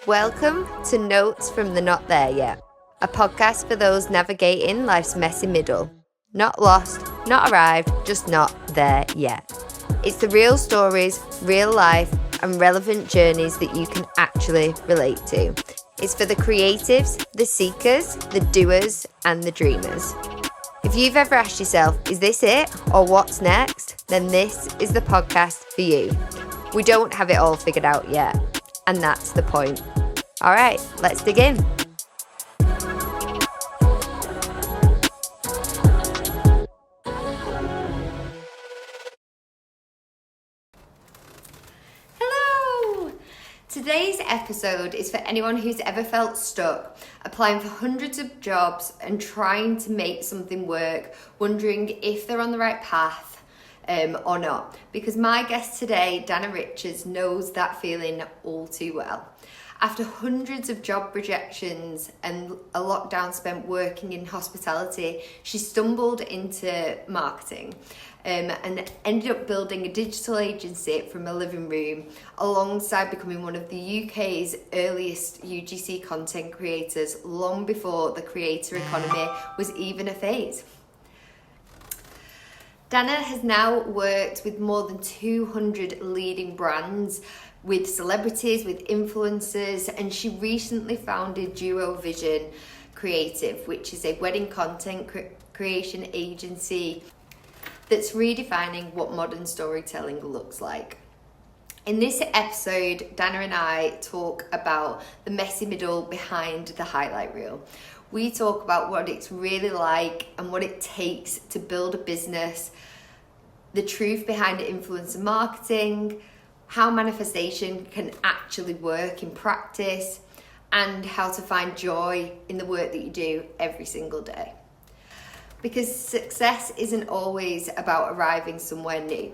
Welcome to Notes from the Not There Yet, a podcast for those navigating life's messy middle. Not lost, not arrived, just not there yet. It's the real stories, real life, and relevant journeys that you can actually relate to. It's for the creatives, the seekers, the doers, and the dreamers. If you've ever asked yourself, is this it or what's next? Then this is the podcast for you. We don't have it all figured out yet, and that's the point. All right, let's dig in. Hello! Today's episode is for anyone who's ever felt stuck, applying for hundreds of jobs and trying to make something work, wondering if they're on the right path or not. Because my guest today, Danna Richards, knows that feeling all too well. After hundreds of job rejections and a lockdown spent working in hospitality, she stumbled into marketing and ended up building a digital agency from a living room, alongside becoming one of the UK's earliest UGC content creators, long before the creator economy was even a phase. Danna has now worked with more than 200 leading brands, with celebrities, with influencers, and she recently founded DuoVision Creative, which is a wedding content creation agency that's redefining what modern storytelling looks like. In this episode, Danna and I talk about the messy middle behind the highlight reel. We talk about what it's really like and what it takes to build a business, the truth behind influencer marketing, how manifestation can actually work in practice, and how to find joy in the work that you do every single day. Because success isn't always about arriving somewhere new.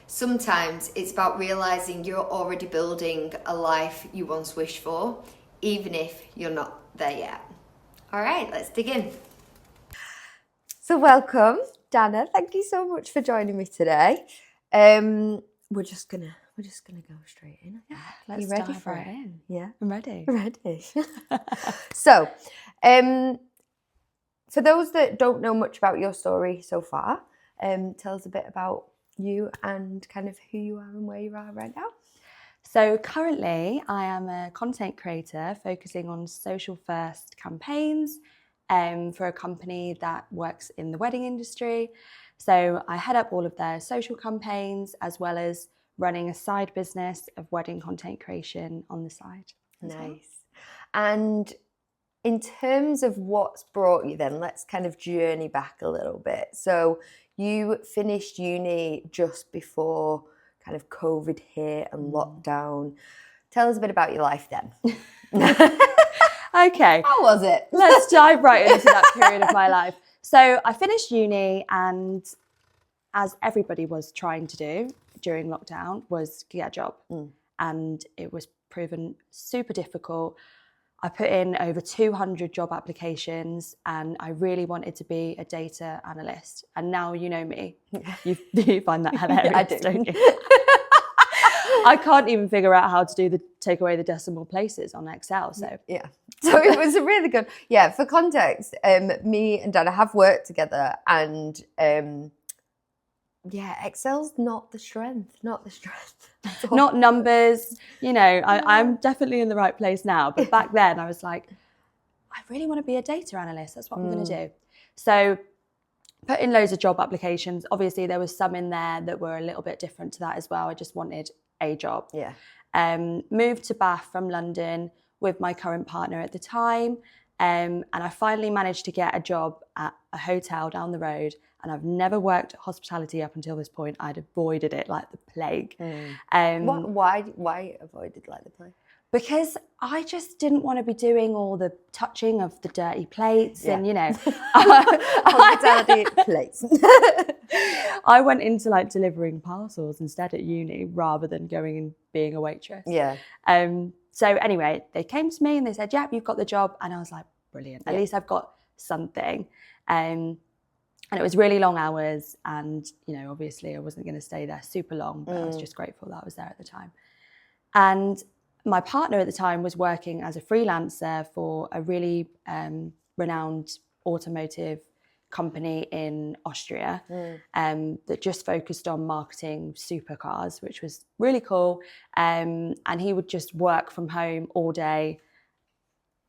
Sometimes it's about realizing you're already building a life you once wished for, even if you're not there yet. All right, let's dig in. So welcome, Danna. Thank you so much for joining me today. We're just gonna go straight in. Yeah, let's you ready dive for right it? in. Yeah, I'm ready. Ready. So, for those that don't know much about your story so far, tell us a bit about you and kind of who you are and where you are right now. So currently I am a content creator focusing on social first campaigns for a company that works in the wedding industry. So I head up all of their social campaigns, as well as running a side business of wedding content creation on the side. Nice. And in terms of what's brought you then, let's kind of journey back a little bit. So you finished uni just before kind of COVID hit and lockdown. Tell us a bit about your life then. Okay. How was it? Let's dive right into that period of my life. So I finished uni, and as everybody was trying to do during lockdown, was get a job. And it was proven super difficult. I put in over 200 job applications, and I really wanted to be a data analyst. And now you know me. You find that hilarious, I do. don't you? I can't even figure out how to take away the decimal places on Excel. So yeah. So it was a really good, for context, me and Danna have worked together, and Excel's not the strength. Not numbers, I'm definitely in the right place now. But back then I was like, I really want to be a data analyst. That's what I'm going to do. So put in loads of job applications. Obviously there was some in there that were a little bit different to that as well. I just wanted a job. Yeah. Moved to Bath from London with my current partner at the time. And I finally managed to get a job at a hotel down the road. And I've never worked hospitality up until this point. I'd avoided it like the plague. Why avoided like the plague? Because I just didn't want to be doing all the touching of the dirty plates and, hospitality plates. I went into like delivering parcels instead at uni rather than going and being a waitress. Yeah. So anyway, they came to me and they said, "Yep, you've got the job." And I was like, brilliant. At least I've got something. And it was really long hours. And, obviously I wasn't going to stay there super long, but I was just grateful that I was there at the time. And my partner at the time was working as a freelancer for a really renowned automotive company in Austria that just focused on marketing supercars, which was really cool. And he would just work from home all day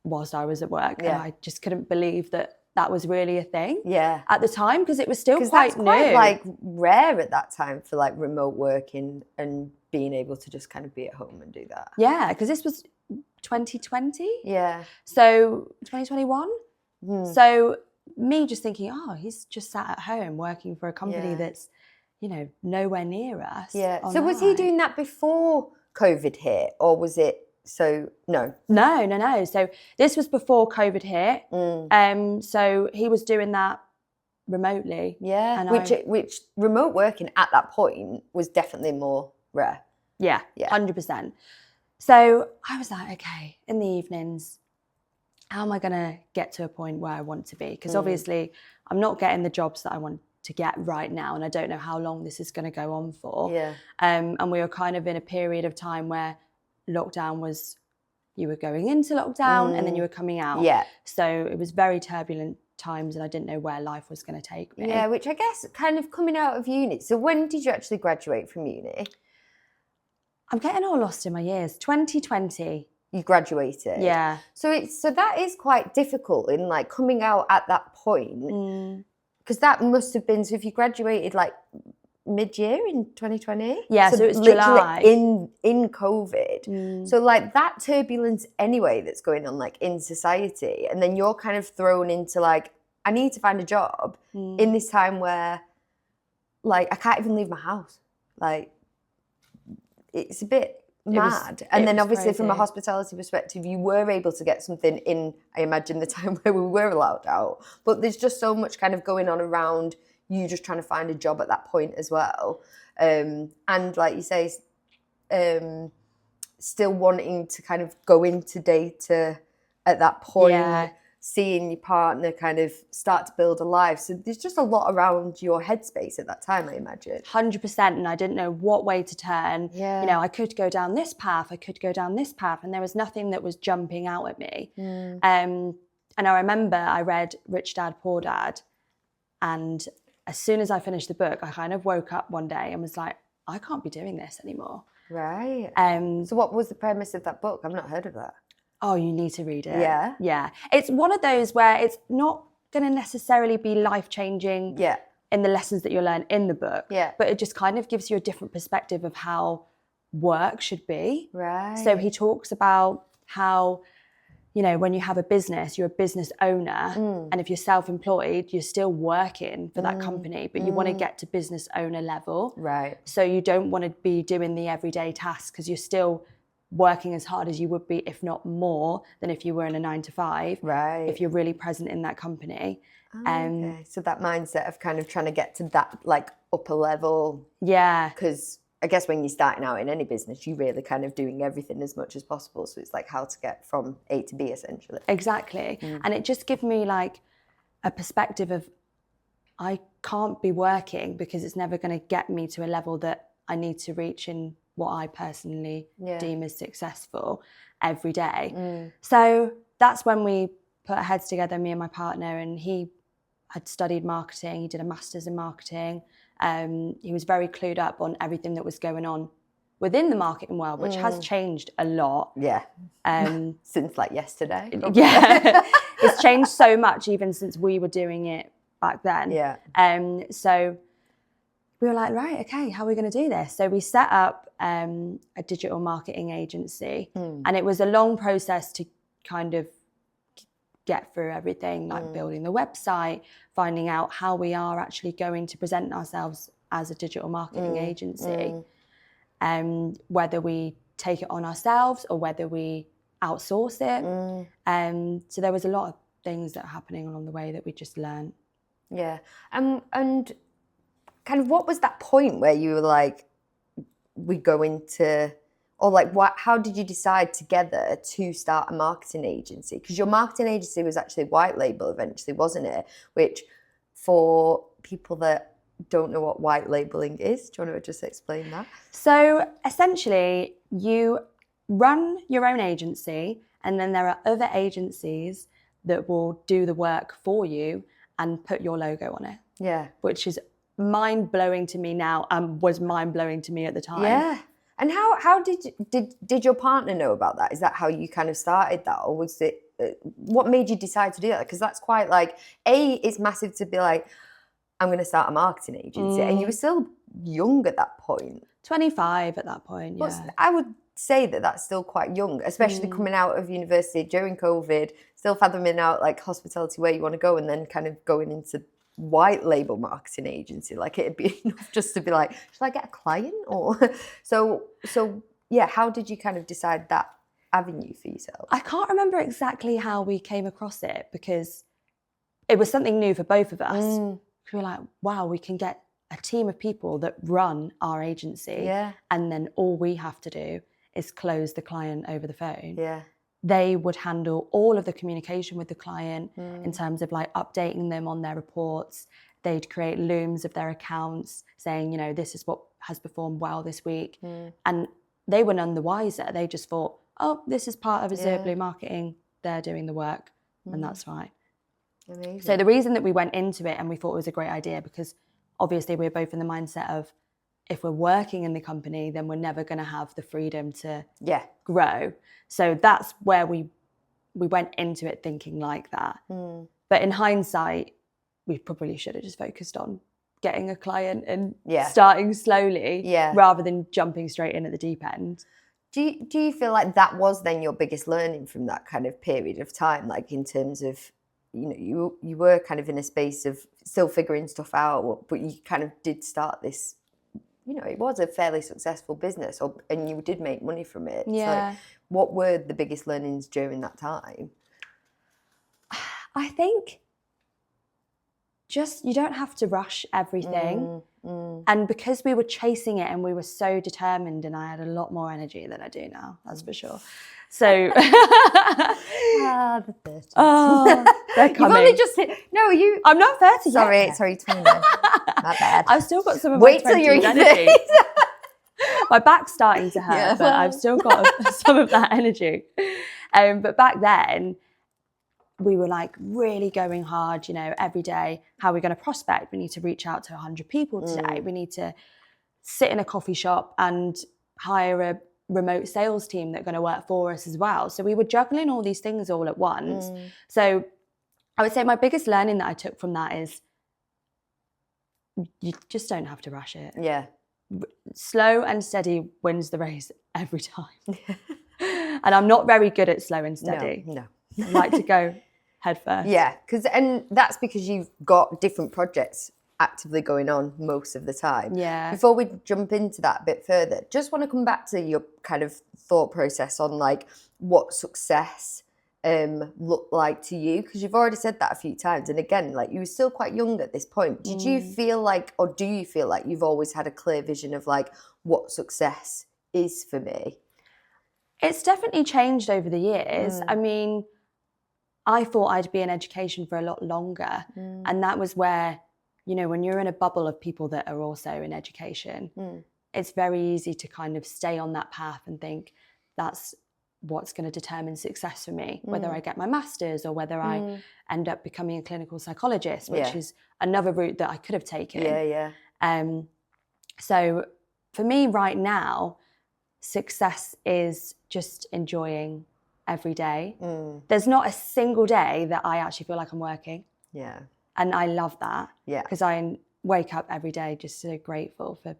whilst I was at work. And I just couldn't believe that was really a thing at the time, because it was still quite new. Quite like rare at that time for like remote working and being able to just kind of be at home and do that. Yeah, because this was 2020. Yeah. So 2021. So me just thinking, oh, he's just sat at home working for a company that's, you know, nowhere near us. Yeah. So was he doing that before COVID hit, or was it? So no. So this was before COVID hit. So he was doing that remotely. Yeah. And which remote working at that point was definitely more rare. Yeah. 100%. So I was like, okay, in the evenings, how am I going to get to a point where I want to be? Because obviously I'm not getting the jobs that I want to get right now, and I don't know how long this is going to go on for. Yeah. And we were kind of in a period of time where lockdown was, you were going into lockdown and then you were coming out. Yeah. So it was very turbulent times, and I didn't know where life was going to take me. Yeah, which I guess kind of coming out of uni. So when did you actually graduate from uni? I'm getting all lost in my years. 2020. You graduated. Yeah. So that is quite difficult in like coming out at that point. Because that must have been, so if you graduated like mid-year in 2020? Yeah, so it was July. In COVID. So like that turbulence anyway that's going on like in society, and then you're kind of thrown into like, I need to find a job in this time where like I can't even leave my house. Like it's a bit mad. And then obviously crazy. From a hospitality perspective, you were able to get something in, I imagine, the time where we were allowed out. But there's just so much kind of going on around you just trying to find a job at that point as well. And like you say, still wanting to kind of go into data at that point, seeing your partner kind of start to build a life. So there's just a lot around your headspace at that time, I imagine. 100%. And I didn't know what way to turn. Yeah. You know, I could go down this path, I could go down this path, and there was nothing that was jumping out at me. And I remember I read Rich Dad, Poor Dad, and as soon as I finished the book, I kind of woke up one day and was like, I can't be doing this anymore. Right. So what was the premise of that book? I've not heard of that. Oh, you need to read it. Yeah? Yeah. It's one of those where it's not going to necessarily be life-changing in the lessons that you'll learn in the book. Yeah. But it just kind of gives you a different perspective of how work should be. Right. So he talks about how, you know, when you have a business, you're a business owner. And if you're self-employed, you're still working for that company, but you want to get to business owner level. Right. So you don't want to be doing the everyday tasks, because you're still working as hard as you would be, if not more, than if you were in a 9-to-5. Right. If you're really present in that company. Okay. So that mindset of kind of trying to get to that like upper level. Yeah. Because I guess when you're starting out in any business, you're really kind of doing everything as much as possible. So it's like how to get from A to B, essentially. Exactly. And it just gives me like a perspective of, I can't be working because it's never going to get me to a level that I need to reach in what I personally deem as successful every day. So that's when we put our heads together, me and my partner, and he had studied marketing. He did a master's in marketing. He was very clued up on everything that was going on within the marketing world, which has changed a lot. Yeah. Since like yesterday. Yeah. It's changed so much even since we were doing it back then. Yeah. So we were like, right, okay, how are we going to do this? So we set up a digital marketing agency, and it was a long process to kind of get through everything, like building the website, finding out how we are actually going to present ourselves as a digital marketing agency, whether we take it on ourselves or whether we outsource it. So there was a lot of things that were happening along the way that we just learned. Yeah. And kind of what was that point where you were like, we go into, or like how did you decide together to start a marketing agency? Because your marketing agency was actually white label eventually, wasn't it? Which for people that don't know what white labeling is, do you want to just explain that? So essentially run your own agency, and then there are other agencies that will do the work for you and put your logo on it. Yeah. Which is mind-blowing to me now, and was mind-blowing to me at the time. Yeah. And how did your partner know about that? Is that how you kind of started that, or was it what made you decide to do that? Because that's quite like it's massive to be like, I'm going to start a marketing agency, and you were still young at that point. 25 at that point. But Yeah. I would say that that's still quite young, especially coming out of university during COVID, still fathoming out like hospitality, where you want to go, and then kind of going into white label marketing agency. Like it'd be enough just to be like, should I get a client? Or so yeah, how did you kind of decide that avenue for yourself? I can't remember exactly how we came across it, because it was something new for both of us. We were like, wow, we can get a team of people that run our agency, and then all we have to do is close the client over the phone. Yeah. They would handle all of the communication with the client in terms of like updating them on their reports. They'd create looms of their accounts saying, you know, this is what has performed well this week. And they were none the wiser. They just thought, oh, this is part of Azure Blue marketing. They're doing the work, and that's fine. Amazing. So the reason that we went into it and we thought it was a great idea, because obviously we're both in the mindset of, if we're working in the company, then we're never going to have the freedom to grow. So that's where we went into it thinking like that. But in hindsight, we probably should have just focused on getting a client and starting slowly rather than jumping straight in at the deep end. Do you feel like that was then your biggest learning from that kind of period of time? Like in terms of, you know, you were kind of in a space of still figuring stuff out, but you kind of did start this, you know, it was a fairly successful business, and you did make money from it. Yeah. So what were the biggest learnings during that time? I think just, you don't have to rush everything. And because we were chasing it and we were so determined, and I had a lot more energy than I do now, that's for sure. So the 30s. Oh, they're coming. You've only just hit, no, you. I'm not 30 yet. Sorry, 29. My bad. I've still got some of Wait my till you're 20s in energy. your My back's starting to hurt, but I've still got some of that energy. But back then, we were like really going hard, you know, every day. How are we going to prospect? We need to reach out to 100 people today. We need to sit in a coffee shop and hire a remote sales team that are going to work for us as well. So we were juggling all these things all at once. So I would say my biggest learning that I took from that is you just don't have to rush it. Yeah. Slow and steady wins the race every time. And I'm not very good at slow and steady. No. I like to go head first. Yeah, and that's because you've got different projects actively going on most of the time. Yeah. Before we jump into that a bit further, just want to come back to your kind of thought process on like what success looked like to you, because you've already said that a few times, and again, like you were still quite young at this point. Did you feel like, or do you feel like you've always had a clear vision of like what success is for me? It's definitely changed over the years. I mean, I thought I'd be in education for a lot longer, and that was where, you know, when you're in a bubble of people that are also in education, it's very easy to kind of stay on that path and think that's what's going to determine success for me, whether I get my master's or whether I end up becoming a clinical psychologist, which is another route that I could have taken. So for me right now, success is just enjoying every day. There's not a single day that I actually feel like I'm working. Yeah. And I love that. Yeah. Because I wake up every day just so grateful for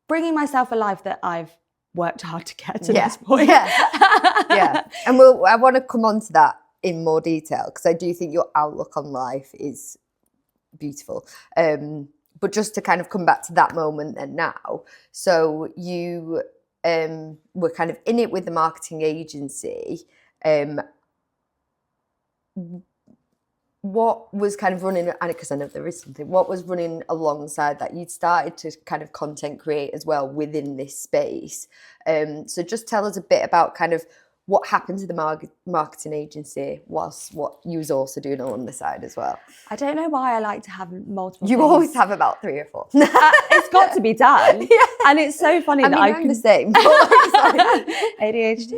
bringing myself a life that I've worked hard to get to this point. Yeah. And I want to come on to that in more detail, because I do think your outlook on life is beautiful. But just to kind of come back to that moment and now, so you were kind of in it with the marketing agency. What was kind of running, and because I know there is something, what was running alongside that? You'd started to kind of content create as well within this space. So just tell us a bit about kind of what happened to the marketing agency whilst what you was also doing on the side as well? I don't know why I like to have multiple You things. always have about 3 or 4. It's got to be done. Yeah. And it's so funny that I'm the same. ADHD.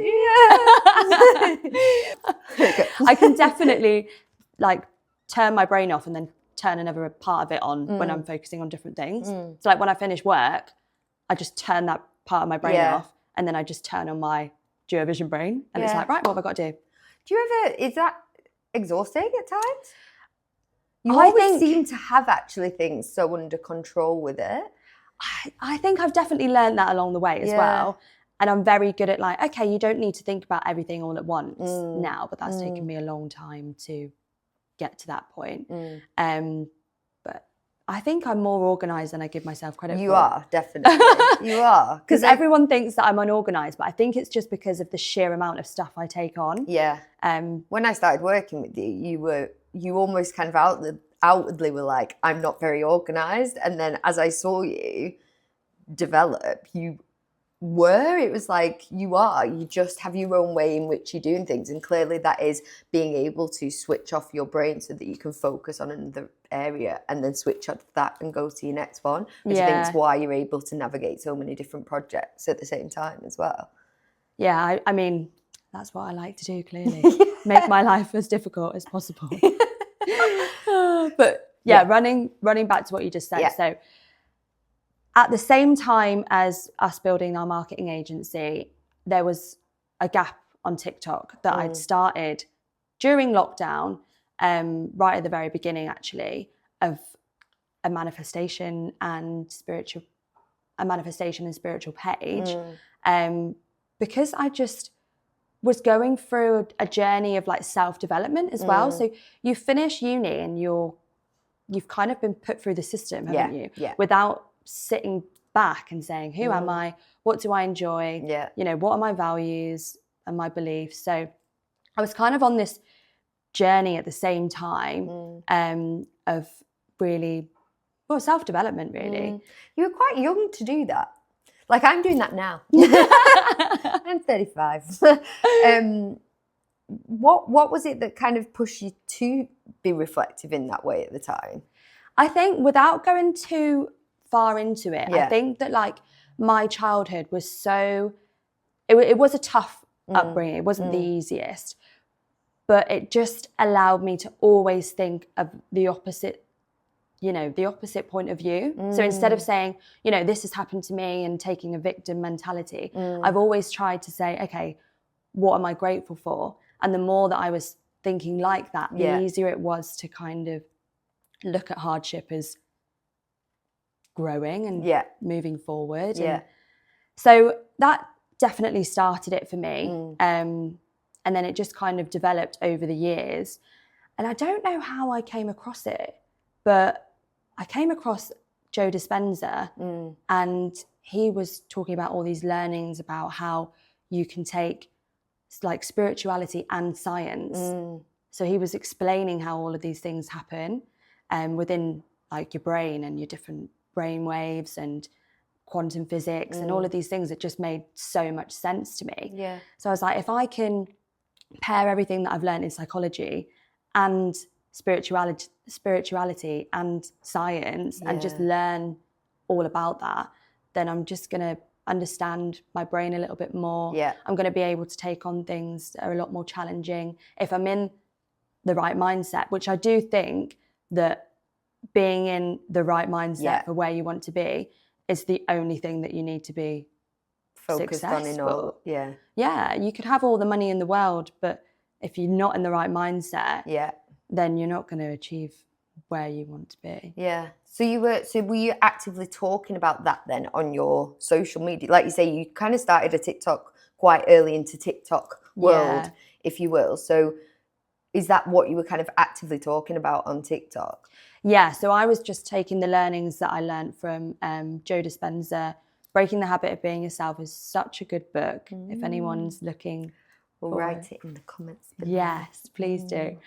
I can definitely like turn my brain off and then turn another part of it on when I'm focusing on different things. So like when I finish work, I just turn that part of my brain off and then I just turn on my DuoVision brain and it's like, right, what have I got to do? Do you ever, is that exhausting at times? You always seem to have actually things so under control with it. I think I've definitely learned that along the way as well. And I'm very good at like, okay, you don't need to think about everything all at once now, but that's taken me a long time to get to that point. But I think I'm more organised than I give myself credit for. You are, definitely. You are. Because everyone thinks that I'm unorganised, but I think it's just because of the sheer amount of stuff I take on. Yeah. When I started working with you, you almost kind of outwardly were like, I'm not very organised. And then as I saw you develop, it was like, you just have your own way in which you're doing things. And clearly that is being able to switch off your brain so that you can focus on another area and then switch off that and go to your next one, which I think is why you're able to navigate so many different projects at the same time as well. Yeah, I mean, that's what I like to do, clearly. Make my life as difficult as possible. But running back to what you just said. So at the same time as us building our marketing agency, there was a gap on TikTok that I'd started during lockdown, right at the very beginning, actually, of a manifestation and spiritual page, because I just was going through a journey of like self-development as well. So you finish uni and you've kind of been put through the system, haven't you? Yeah. Without sitting back and saying, who am I? What do I enjoy? Yeah. You know, what are my values and my beliefs? So I was kind of on this journey at the same time of really, self-development, really. You were quite young to do that. Like, I'm doing that now. I'm 35. What was it that kind of pushed you to be reflective in that way at the time? I think without going too far into it, I think that like my childhood was it was a tough upbringing. It wasn't the easiest, but it just allowed me to always think of the opposite point of view. So instead of saying, this has happened to me and taking a victim mentality, I've always tried to say, okay, what am I grateful for? And the more that I was thinking like that, the easier it was to kind of look at hardship as growing and moving forward. And so that definitely started it for me. And then it just kind of developed over the years. And I don't know how I came across it, but I came across Joe Dispenza and he was talking about all these learnings about how you can take like spirituality and science. So he was explaining how all of these things happen within like your brain and your different brain waves and quantum physics and all of these things that just made so much sense to me. Yeah. So I was like, if I can pair everything that I've learned in psychology and spirituality and science and just learn all about that, then I'm just going to understand my brain a little bit more. Yeah. I'm going to be able to take on things that are a lot more challenging if I'm in the right mindset, which I do think that being in the right mindset for where you want to be is the only thing that you need to be focused successful. On in all. Yeah, you could have all the money in the world, but if you're not in the right mindset, then you're not going to achieve where you want to be. Yeah. So were you actively talking about that then on your social media? Like you say, you kind of started a TikTok quite early into TikTok world, if you will. So is that what you were kind of actively talking about on TikTok? Yeah, so I was just taking the learnings that I learned from Joe Dispenza. Breaking the Habit of Being Yourself is such a good book. If anyone's looking, we'll write it in the comments below. Yes, please do.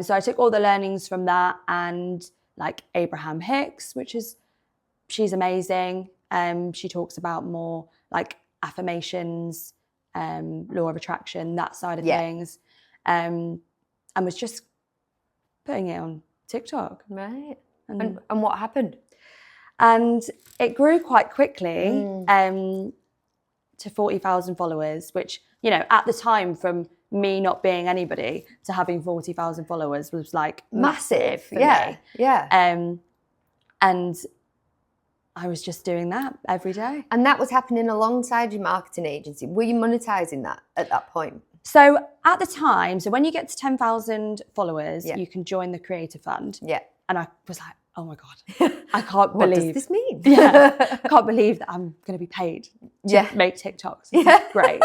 So I took all the learnings from that and like Abraham Hicks, she's amazing. She talks about more like affirmations law of attraction, that side of Yeah. things, and was just putting it on TikTok. Right. And what happened? And it grew quite quickly to 40,000 followers, which, you know, at the time, from me not being anybody to having 40,000 followers was like massive for me. Yeah. And I was just doing that every day. And that was happening alongside your marketing agency. Were you monetizing that at that point? So at the time, so when you get to 10,000 followers, Yeah. you can join the Creator Fund. Yeah. And I was like, oh my God, I can't What believe. does this mean? Yeah, I can't believe that I'm going to be paid to make TikToks. This is great.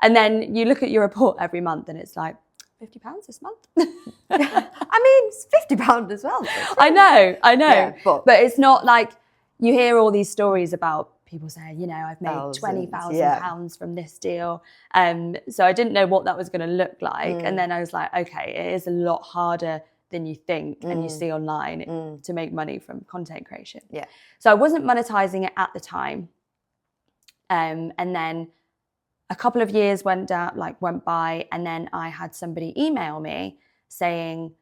And then you look at your report every month and it's like, £50 this month? I mean, it's £50 as well. I know. Yeah, but it's not like you hear all these stories about people saying, you know, I've made Thousands, £20,000 from this deal. So I didn't know what that was going to look like. And then I was like, okay, it is a lot harder than you think and you see online to make money from content creation. Yeah. So I wasn't monetizing it at the time. And then a couple of years went by, and then I had somebody email me saying,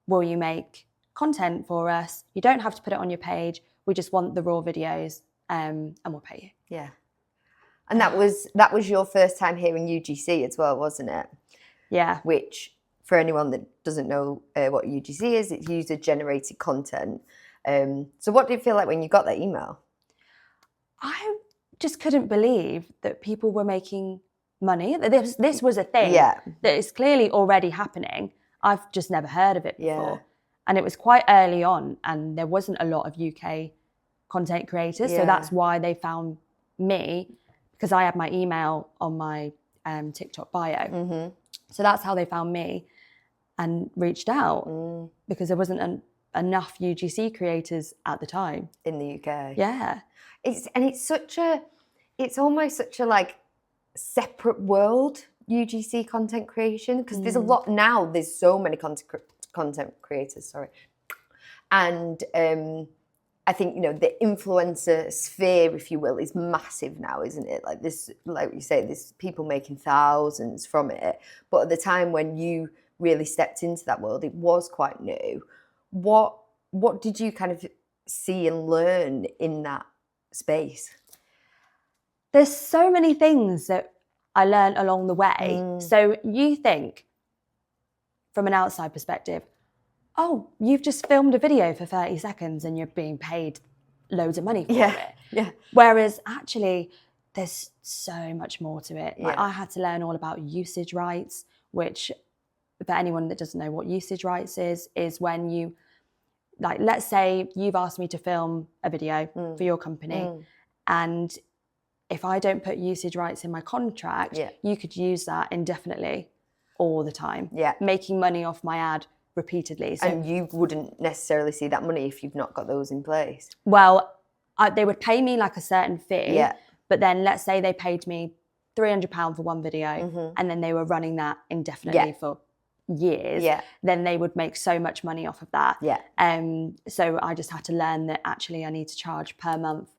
will you make content for us? You don't have to put it on your page. We just want the raw videos, and we'll pay you. Yeah. And that was your first time hearing UGC as well, wasn't it? Yeah. Which, for anyone that doesn't know what UGC is, it's user-generated content. So what did it feel like when you got that email? I just couldn't believe that people were making money. This was a thing Yeah. that is clearly already happening. I've just never heard of it before. Yeah. And it was quite early on, and there wasn't a lot of UK content creators. So that's why they found me, because I had my email on my TikTok bio. So that's how they found me and reached out, because there wasn't enough UGC creators at the time. In the UK. Yeah. It's almost such a like separate world, UGC content creation, because there's a lot now. There's so many content creators, and I think, you know, the influencer sphere, if you will, is massive now, isn't it? Like this, like you say, there's people making thousands from it. But at the time when you really stepped into that world, it was quite new. What did you kind of see and learn in that space? There's so many things that I learned along the way. So you think, from an outside perspective, oh, you've just filmed a video for 30 seconds and you're being paid loads of money for it. Yeah. Whereas actually, there's so much more to it. Like, Yeah. I had to learn all about usage rights, which, for anyone that doesn't know what usage rights is when you, like, let's say you've asked me to film a video for your company, and if I don't put usage rights in my contract, you could use that indefinitely all the time, making money off my ad repeatedly. So, And you wouldn't necessarily see that money if you've not got those in place. Well, they would pay me like a certain fee, Yeah. but then let's say they paid me £300 for one video, and then they were running that indefinitely for years, then they would make so much money off of that. So I just had to learn that actually I need to charge per month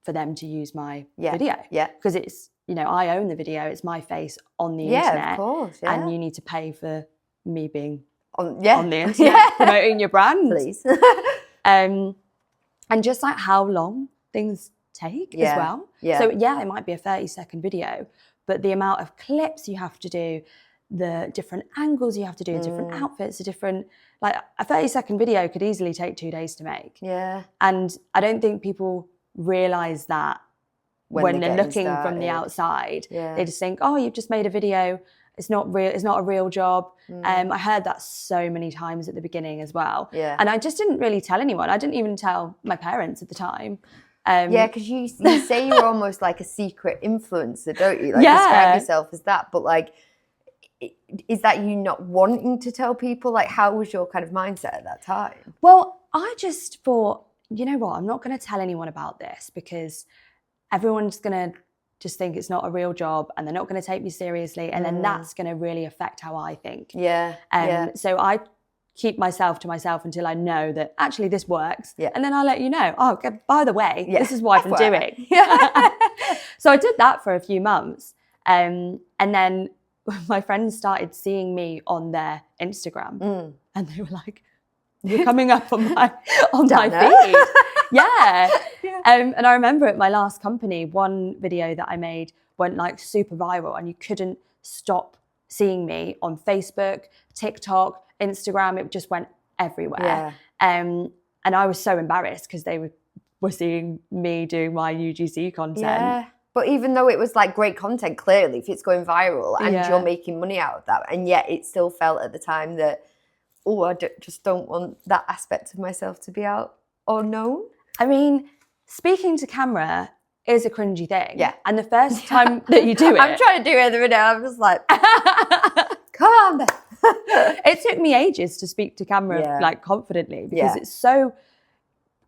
for them to use my video. Because it's, you know, I own the video, it's my face on the internet. Of course, and you need to pay for me being on the internet, promoting your brand. Please. And just like how long things take as well. So it might be a 30-second video, but the amount of clips you have to do, the different angles you have to do, different outfits, the different, like a 30-second video could easily take 2 days to make. And I don't think people realise that when they're looking from the outside. They just think, oh, you've just made a video. It's not real. It's not a real job. I heard that so many times at the beginning as well. And I just didn't really tell anyone. I didn't even tell my parents at the time. Because you say you're almost like a secret influencer, don't you? Like describe yourself as that. But like, is that you not wanting to tell people? Like, how was your kind of mindset at that time? Well, I just thought, you know what? I'm not going to tell anyone about this because everyone's going to just think it's not a real job and they're not going to take me seriously. And then that's going to really affect how I think. So I keep myself to myself until I know that actually this works. And then I'll let you know, oh, by the way, this is what I'm doing. So I did that for a few months. And then my friends started seeing me on their Instagram, and they were like, "You're coming up on my feed." Yeah. And I remember at my last company, one video that I made went like super viral, and you couldn't stop seeing me on Facebook, TikTok, Instagram. It just went everywhere. And I was so embarrassed because they were seeing me doing my UGC content. Yeah. But even though it was like great content, clearly, if it's going viral and you're making money out of that, and yet it still felt at the time that, I just don't want that aspect of myself to be out or known. I mean, speaking to camera is a cringy thing. Yeah. And the first time that you do it... I'm trying to do it at the minute. I'm just like, come on, Beth. It took me ages to speak to camera like confidently because it's so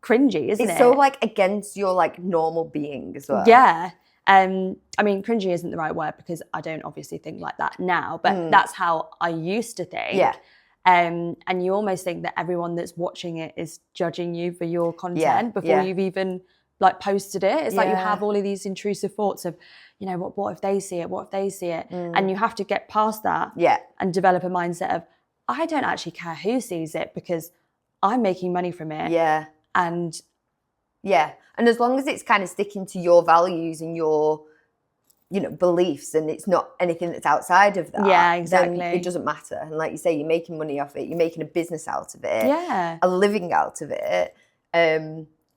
cringy, isn't it? It's so like against your like normal being as well. Yeah. I mean, cringy isn't the right word because I don't obviously think like that now, but that's how I used to think. Yeah. And you almost think that everyone that's watching it is judging you for your content before you've even like posted it. It's like you have all of these intrusive thoughts of, you know, what if they see it? What if they see it? And you have to get past that and develop a mindset of, I don't actually care who sees it because I'm making money from it. Yeah. And as long as it's kind of sticking to your values and your, you know, beliefs, and it's not anything that's outside of that. Yeah, exactly. Then it doesn't matter. And like you say, you're making money off it. You're making a business out of it. Yeah. A living out of it.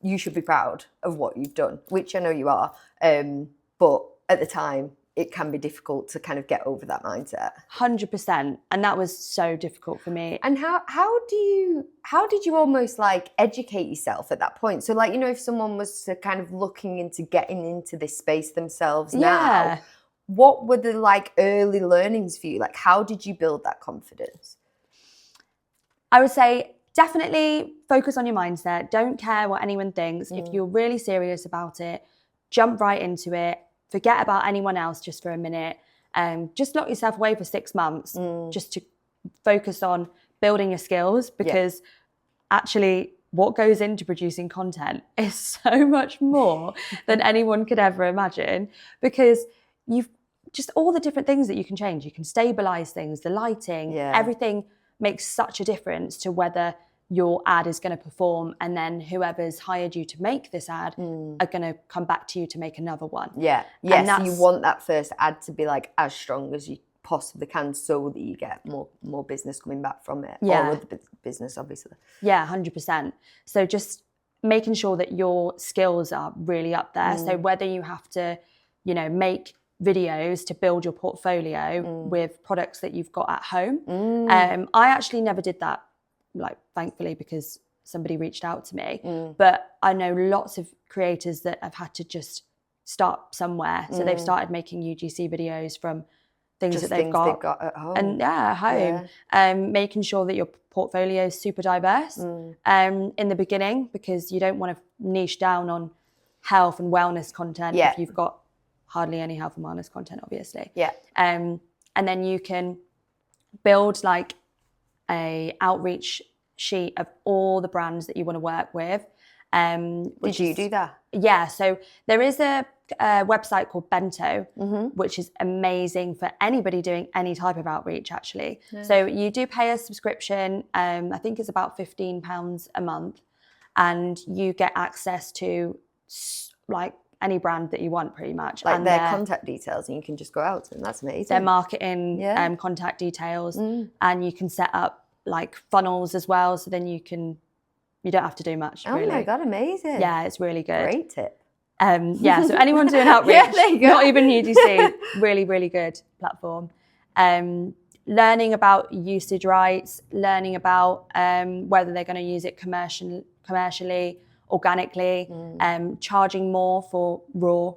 You should be proud of what you've done, which I know you are. But at the time, it can be difficult to kind of get over that mindset. 100%. And that was so difficult for me. And how did you almost like educate yourself at that point? So like, you know, if someone was to kind of looking into getting into this space themselves now, what were the like early learnings for you? Like, how did you build that confidence? I would say definitely focus on your mindset. Don't care what anyone thinks. If you're really serious about it, jump right into it. Forget about anyone else just for a minute. Just lock yourself away for 6 months just to focus on building your skills, because actually what goes into producing content is so much more than anyone could ever imagine, because you've just all the different things that you can change. You can stabilize things, the lighting, everything makes such a difference to whether your ad is going to perform, and then whoever's hired you to make this ad are going to come back to you to make another one. Yeah. So you want that first ad to be like as strong as you possibly can, so that you get more business coming back from it. Yeah. Or with the business, obviously. Yeah, 100%. So just making sure that your skills are really up there. So whether you have to, you know, make videos to build your portfolio with products that you've got at home. I actually never did that, like, thankfully, because somebody reached out to me. But I know lots of creators that have had to just start somewhere. So they've started making UGC videos from things that they've got at home. And at home. Making sure that your portfolio is super diverse in the beginning, because you don't want to niche down on health and wellness content if you've got hardly any health and wellness content, obviously. And then you can build like a outreach sheet of all the brands that you want to work with. Did you do that? Yeah, so there is a website called Bento, which is amazing for anybody doing any type of outreach, actually. So you do pay a subscription, I think it's about £15 a month, and you get access to like any brand that you want, pretty much. Like and their contact details, and you can just go out to them. That's amazing. Their marketing contact details, and you can set up like funnels as well, so then you don't have to do much, really. Oh my God, amazing. Yeah, it's really good. Great tip. Yeah, so anyone doing outreach, not even UGC, really, really good platform. Learning about usage rights, learning about whether they're going to use it commercially, organically, charging more for raw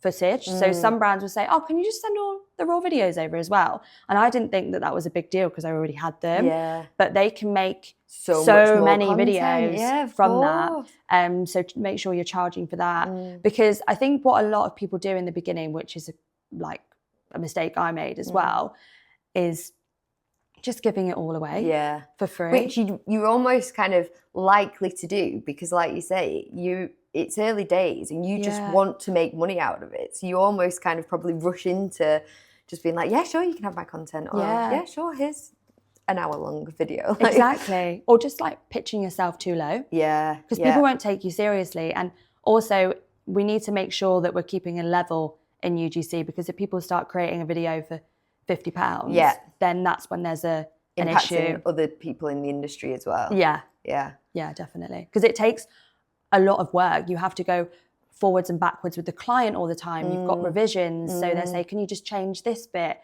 footage. So some brands will say, oh, can you just send all the raw videos over as well? And I didn't think that was a big deal because I already had them. But they can make so many videos from that. So make sure you're charging for that. Because I think what a lot of people do in the beginning, which is like a mistake I made as well, is just giving it all away for free. Which you're almost kind of likely to do, because like you say, it's early days and you just Yeah. want to make money out of it. So you almost kind of probably rush into just being like, yeah, sure, you can have my content. Or, yeah, sure, here's an hour-long video. Exactly. Or just like pitching yourself too low. Yeah. Because people won't take you seriously. And also, we need to make sure that we're keeping a level in UGC, because if people start creating a video for £50, then that's when there's an impacting issue. other people in the industry as well. Yeah, definitely. Because it takes a lot of work. You have to go forwards and backwards with the client all the time. You've got revisions. So they say, can you just change this bit?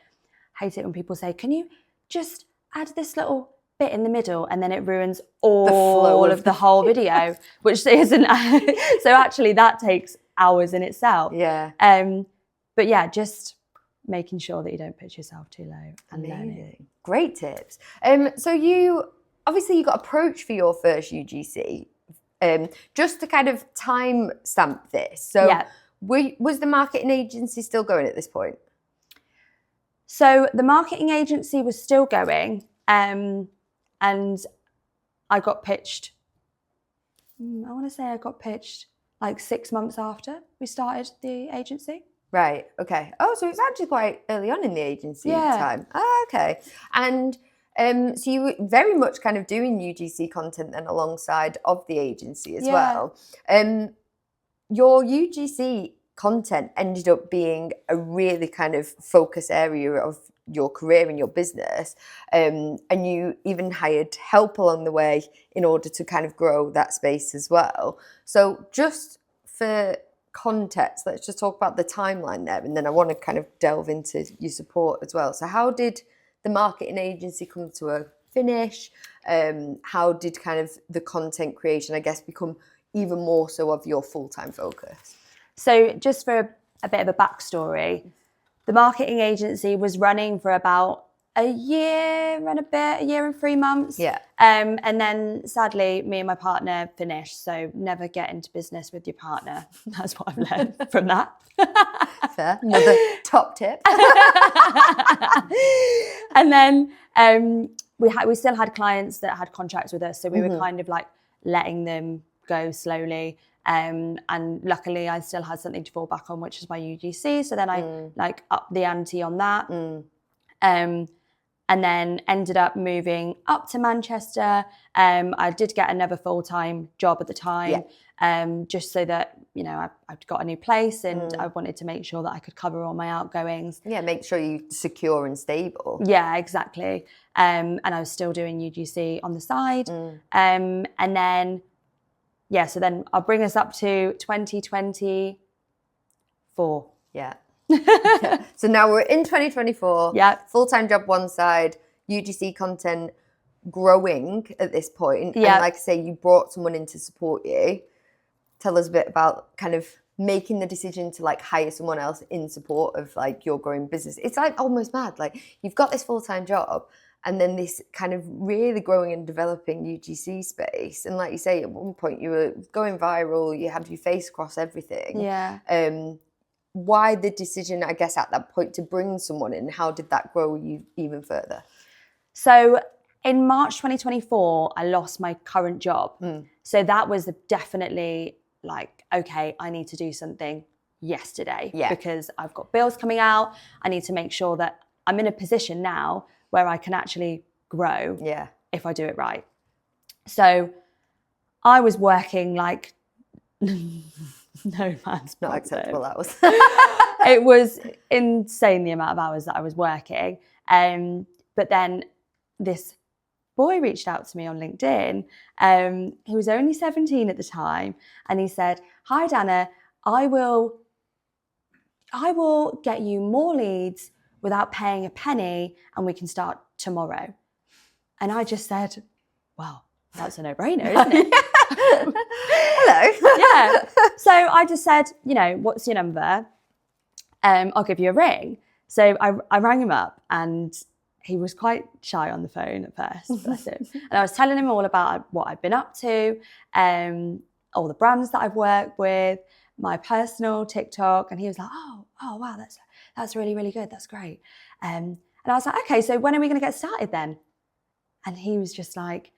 Hate it when people say, can you just add this little bit in the middle, and then it ruins all of the whole video, which isn't. So actually that takes hours in itself. Yeah. But yeah, just making sure that you don't pitch yourself too low and learning. Great tips. So you got approached for your first UGC. Just to kind of time stamp this. So was the marketing agency still going at this point? So the marketing agency was still going, and I got pitched, I want to say I got pitched like 6 months after we started the agency. Right, okay. Oh, so it's actually quite early on in the agency time. Oh, okay. And so you were very much kind of doing UGC content then alongside of the agency as well. Your UGC content ended up being a really kind of focus area of your career and your business, and you even hired help along the way in order to kind of grow that space as well. So just for context, let's just talk about the timeline there, and then I want to kind of delve into your support as well. So how did the marketing agency come to a finish? How did kind of the content creation, I guess, become even more so of your full-time focus? So just for a bit of a backstory, the marketing agency was running for about a year and 3 months. Yeah. And then sadly, me and my partner finished. So never get into business with your partner. That's what I've learned from that. Fair. Another top tip. And then we still had clients that had contracts with us. So we were kind of like letting them go slowly. And luckily I still had something to fall back on, which is my UGC. So then I like upped the ante on that. And then ended up moving up to Manchester. I did get another full-time job at the time, just so that, you know, I'd got a new place and I wanted to make sure that I could cover all my outgoings. Yeah, make sure you're secure and stable. Yeah, exactly. And I was still doing UGC on the side. And then, so then I'll bring us up to 2024. Yeah. So now we're in 2024. Yeah. Full-time job one side, UGC content growing at this point. Yeah. And like I say, you brought someone in to support you. Tell us a bit about kind of making the decision to like hire someone else in support of like your growing business. It's like almost mad. Like you've got this full-time job and then this kind of really growing and developing UGC space. And like you say, at one point you were going viral, you had your face across everything. Yeah. Why the decision, I guess, at that point to bring someone in? How did that grow you even further? So in March 2024, I lost my current job. So that was definitely like, okay, I need to do something yesterday because I've got bills coming out. I need to make sure that I'm in a position now where I can actually grow if I do it right. So I was working like no man's not acceptable hours. It was insane the amount of hours that I was working. But then this boy reached out to me on LinkedIn. He was only 17 at the time. And he said, "Hi, Danna, I will get you more leads without paying a penny and we can start tomorrow." And I just said, well, that's a no-brainer, isn't it? Hello. Yeah. So I just said, you know, what's your number? I'll give you a ring. So I rang him up and he was quite shy on the phone at first, bless him. And I was telling him all about what I've been up to, all the brands that I've worked with, my personal TikTok. And he was like, oh wow, that's really, really good. That's great. And I was like, okay, so when are we going to get started then? And he was just like,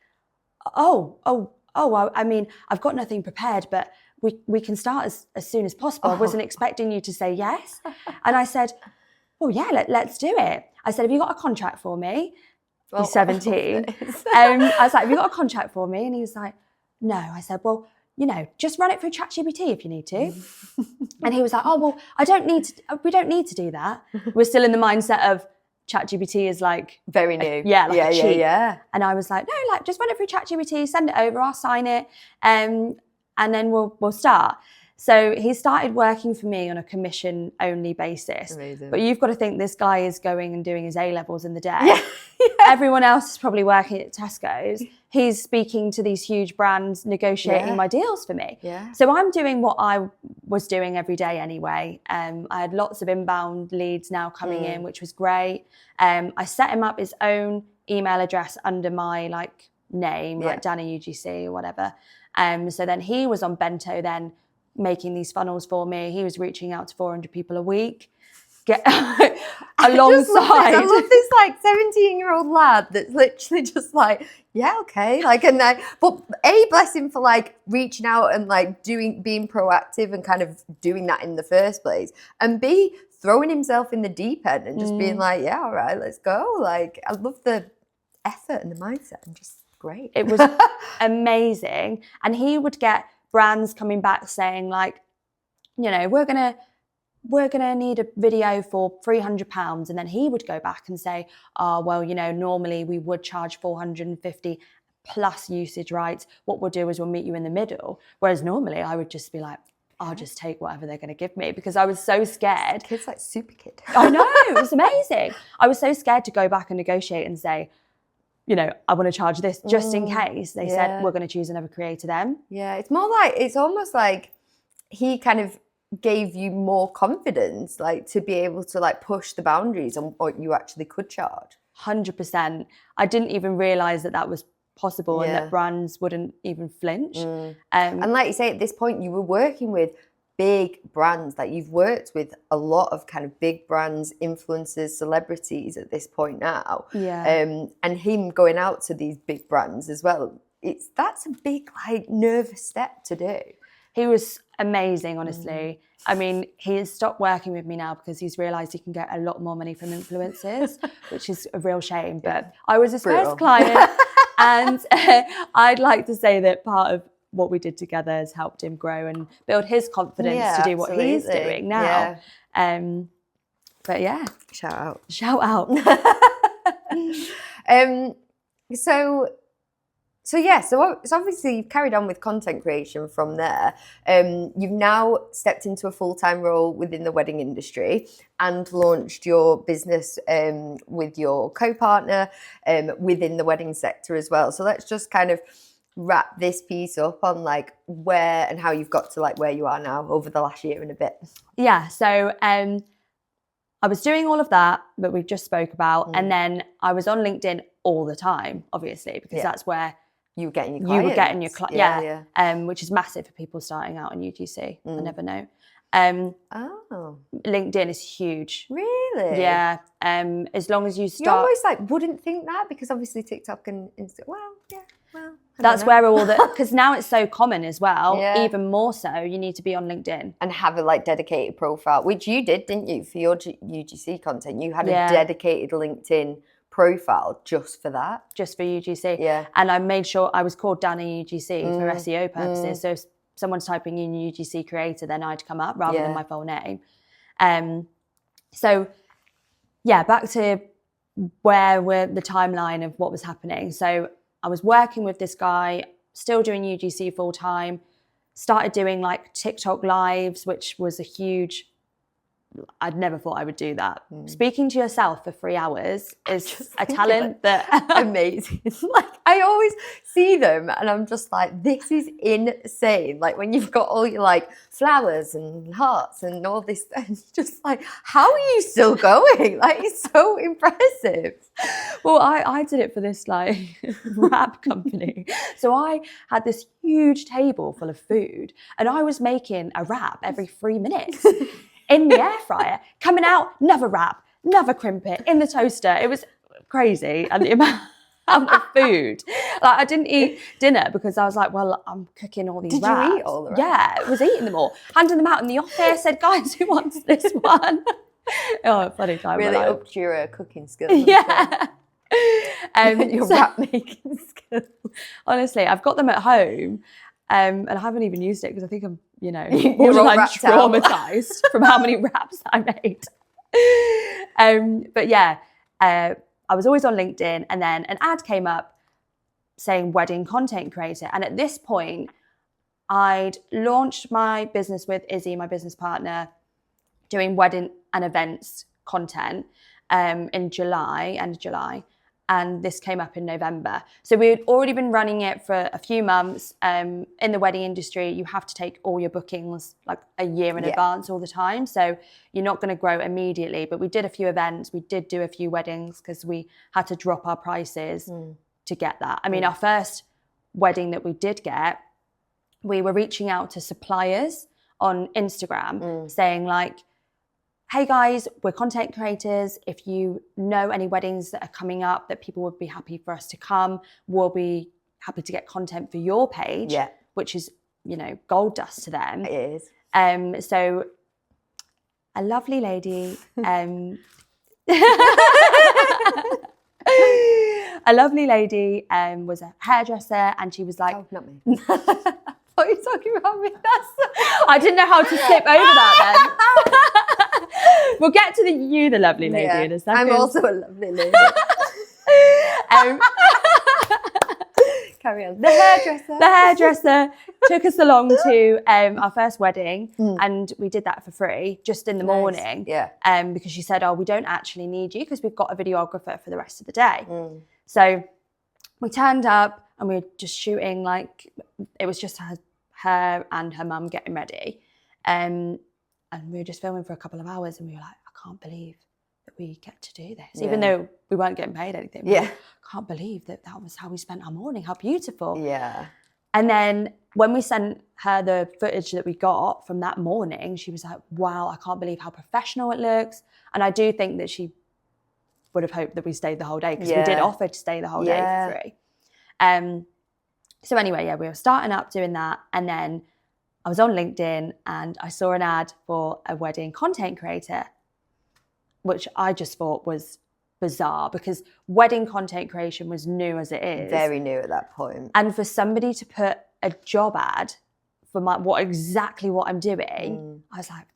I mean, I've got nothing prepared, but we can start as soon as possible. I wasn't expecting you to say yes. And I said, well, yeah, let's do it. I said, have you got a contract for me? He's 17. I was like, have you got a contract for me? And he was like, no. I said, well, you know, just run it through ChatGPT if you need to. And he was like, oh, well, we don't need to do that. We're still in the mindset of ChatGPT is like very new. Yeah. And I was like, no, like just run it through ChatGPT, send it over, I'll sign it, and then we'll start. So he started working for me on a commission only basis. Amazing. But you've got to think this guy is going and doing his A-levels in the day. Everyone else is probably working at Tesco's. He's speaking to these huge brands, negotiating my deals for me. So I'm doing what I was doing every day anyway. I had lots of inbound leads now coming in, which was great. I set him up his own email address under my like name, like Danna UGC or whatever. So then he was on Bento then, making these funnels for me. He was reaching out to 400 people a week. Alongside. I love this like 17-year-old lad that's literally just like, yeah, okay. Like, but A, bless him for like reaching out and like being proactive and kind of doing that in the first place. And B, throwing himself in the deep end and just being like, yeah, all right, let's go. Like, I love the effort and the mindset and just great. It was amazing. And he would get brands coming back saying like, you know, we're gonna need a video for £300, and then he would go back and say, oh, well, you know, normally we would charge 450 plus usage rights. What we'll do is we'll meet you in the middle. Whereas normally I would just be like, I'll just take whatever they're going to give me, because I was so scared. Kid's like super kid. I know, it was amazing. I was so scared to go back and negotiate and say, you know, I want to charge this just in case they said we're going to choose another creator then. Yeah, it's more like, it's almost like he kind of gave you more confidence, like to be able to like push the boundaries on what you actually could charge. 100%. I didn't even realize that was possible and that brands wouldn't even flinch. And like you say, at this point, you were working with big brands, like you've worked with a lot of kind of big brands, influencers, celebrities at this point now. And him going out to these big brands as well, that's a big like nervous step to do. He was amazing, honestly. I mean, he has stopped working with me now because he's realised he can get a lot more money from influencers, which is a real shame. But I was his first client, and I'd like to say that part of what we did together has helped him grow and build his confidence to do what he's doing now. But yeah, shout out. So obviously you've carried on with content creation from there. You've now stepped into a full-time role within the wedding industry and launched your business with your co-partner within the wedding sector as well. So let's just kind of wrap this piece up on like where and how you've got to like where you are now over the last year and a bit. Yeah, so I was doing all of that we've just spoke about, and then I was on LinkedIn all the time, obviously, because that's where you were getting your clients. Which is massive for people starting out on UGC. I never know. LinkedIn is huge. Really? Yeah. As long as you start. You almost like wouldn't think that, because obviously TikTok and Instagram. That's where all the, because now it's so common as well. Even more so, you need to be on LinkedIn and have a like dedicated profile, which you did, didn't you, for your UGC content? You had a dedicated LinkedIn profile just for that, just for UGC. And I made sure I was called Danna UGC for SEO purposes. So if someone's typing in UGC creator, then I'd come up rather than my full name. So yeah, back to where we're the timeline of what was happening. So I was working with this guy, still doing UGC full time, started doing like TikTok lives, which was a huge, I'd never thought I would do that. Speaking to yourself for 3 hours is a talent that... Amazing. Like, I always see them and I'm just like, this is insane. Like when you've got all your like flowers and hearts and all this, and it's just like, how are you still going? Like, it's so impressive. Well, I did it for this like wrap company. So I had this huge table full of food and I was making a wrap every 3 minutes. In the air fryer, coming out, never wrap, never crimp it, in the toaster. It was crazy. And the amount of food. Like, I didn't eat dinner because I was like, well, I'm cooking all these Did wraps. you eat all the wraps? Yeah, I was eating them all. Handing them out in the office. I said, guys, who wants this one? Oh, funny time. Really of my life. upped your cooking skills. Yeah. Your wrap making skills. Honestly, I've got them at home and I haven't even used it because I think I'm, You're borderline all wrapped out. traumatized from how many wraps I made. But yeah, I was always on LinkedIn, and then an ad came up saying wedding content creator. And at this point, I'd launched my business with Izzy, my business partner, doing wedding and events content in July, end of July. And this came up in November. So we had already been running it for a few months. In the wedding industry, you have to take all your bookings like a year in advance all the time. So you're not going to grow immediately. But we did a few events. We did do a few weddings because we had to drop our prices to get that. I mean, our first wedding that we did get, we were reaching out to suppliers on Instagram saying like, hey guys, we're content creators. If you know any weddings that are coming up that people would be happy for us to come, we'll be happy to get content for your page, which is, gold dust to them. It is. So a lovely lady, was a hairdresser, and she was like, Oh, not me. What are you talking about me? I didn't know how to skip over that then. We'll get to the lovely lady in a second. I'm also a lovely lady. Carry on. The hairdresser took us along to our first wedding, and we did that for free, just in the morning. Yeah. Because she said, we don't actually need you because we've got a videographer for the rest of the day. So we turned up and we were just shooting, like, it was just her and her mum getting ready. And we were just filming for a couple of hours, and we were like, I can't believe that we get to do this. Even though we weren't getting paid anything. Yeah. I can't believe that was how we spent our morning. How beautiful. Yeah. And then when we sent her the footage that we got from that morning, she was like, wow, I can't believe how professional it looks. And I do think that she would have hoped that we stayed the whole day, because we did offer to stay the whole day for free. So anyway, we were starting up doing that. And then I was on LinkedIn and I saw an ad for a wedding content creator, which I just thought was bizarre because wedding content creation was new as it is. Very new at that point. And for somebody to put a job ad for exactly what I'm doing, I was like,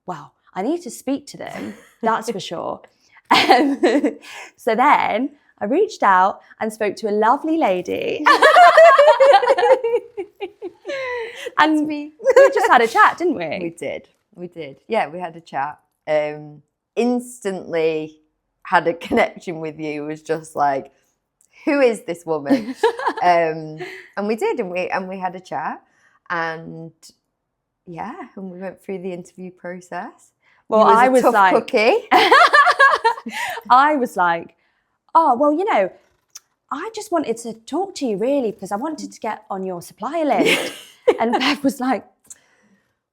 wow, I need to speak to them. That's for sure. So then I reached out and spoke to a lovely lady. And we just had a chat, didn't we? We did. Yeah, we had a chat. Instantly had a connection with you. It was just like, who is this woman? And we did, and we had a chat, and and we went through the interview process. Well, I was tough like, cookie. I was like, oh, well, I just wanted to talk to you really because I wanted to get on your supplier list. And Bev was like,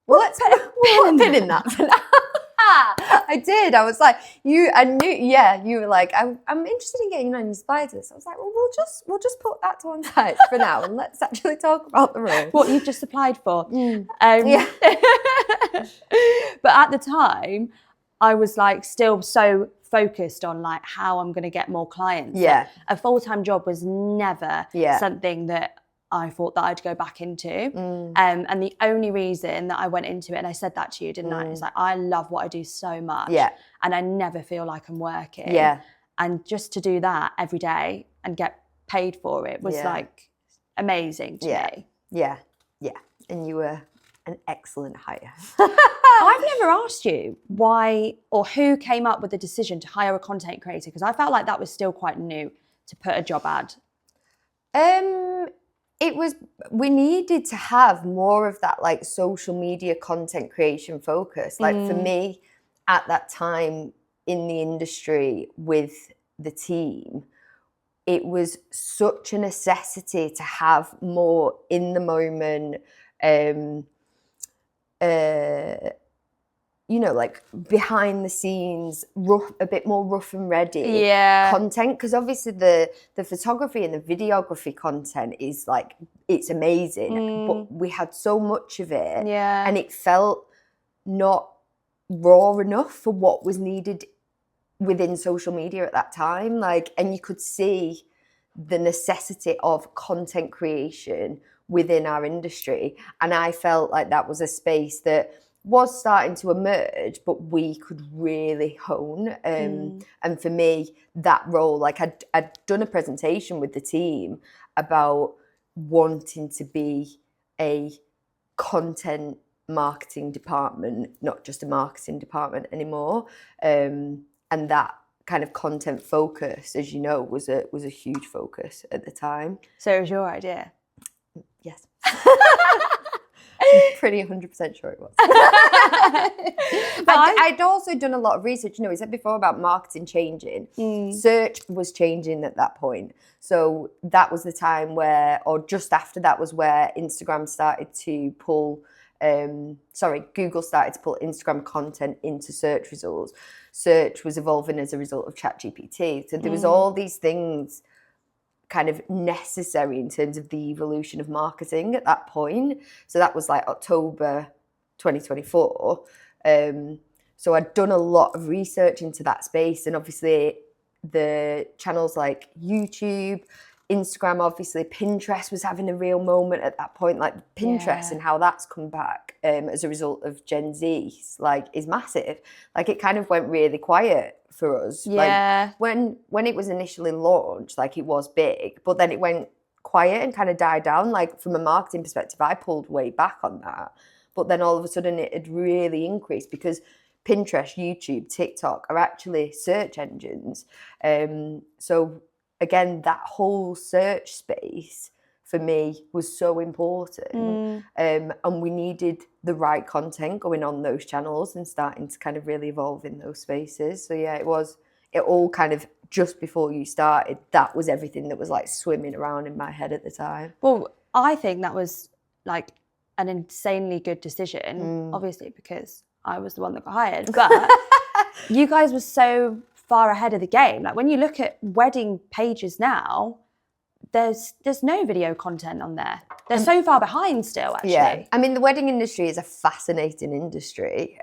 well, let's put a pin in that for now. I did. I was like, you were like, I'm interested in getting on your supplier list. I was like, well, we'll just put that to one side for now and let's actually talk about the role. What you've just applied for. But at the time, I was like still so focused on like how I'm going to get more clients. Yeah. A full-time job was never something that I thought that I'd go back into. And the only reason that I went into it, and I said that to you, didn't I? It's like, I love what I do so much. Yeah. And I never feel like I'm working. Yeah. And just to do that every day and get paid for it was like amazing to me. Yeah. Yeah. And you were an excellent hire. I've never asked you why or who came up with the decision to hire a content creator, because I felt like that was still quite new to put a job ad. We needed to have more of that like social media content creation focus. Like for me at that time in the industry with the team, it was such a necessity to have more in the moment, you know, like behind the scenes, a bit more rough and ready content, because obviously the photography and the videography content is like, it's amazing, but we had so much of it, and it felt not raw enough for what was needed within social media at that time. Like, and you could see the necessity of content creation within our industry, and I felt like that was a space that was starting to emerge, but we could really hone. And for me, that role, like I'd done a presentation with the team about wanting to be a content marketing department, not just a marketing department anymore. And that kind of content focus, as you know, was a huge focus at the time. So it was your idea? Yes. I'm pretty 100% sure it was. I'd also done a lot of research. You know, we said before about marketing changing. Search was changing at that point. So that was the time where, or just after that was where Instagram started to pull, Google started to pull Instagram content into search results. Search was evolving as a result of ChatGPT. So there was all these things kind of necessary in terms of the evolution of marketing at that point. So that was like October 2024. So I'd done a lot of research into that space, and obviously the channels like YouTube, Instagram, obviously Pinterest was having a real moment at that point. Like Pinterest and how that's come back as a result of Gen Z, like, is massive. Like it kind of went really quiet for us. Like when it was initially launched, like it was big, but then it went quiet and kind of died down. Like from a marketing perspective, I pulled way back on that. But then all of a sudden it had really increased because Pinterest, YouTube, TikTok are actually search engines. So again, that whole search space for me was so important. And we needed the right content going on those channels and starting to kind of really evolve in those spaces. So yeah, it all kind of just before you started, that was everything that was like swimming around in my head at the time. Well, I think that was like an insanely good decision, obviously, because I was the one that got hired. But you guys were so far ahead of the game. Like when you look at wedding pages now, there's no video content on there. They're so far behind still, actually. Yeah, I mean, the wedding industry is a fascinating industry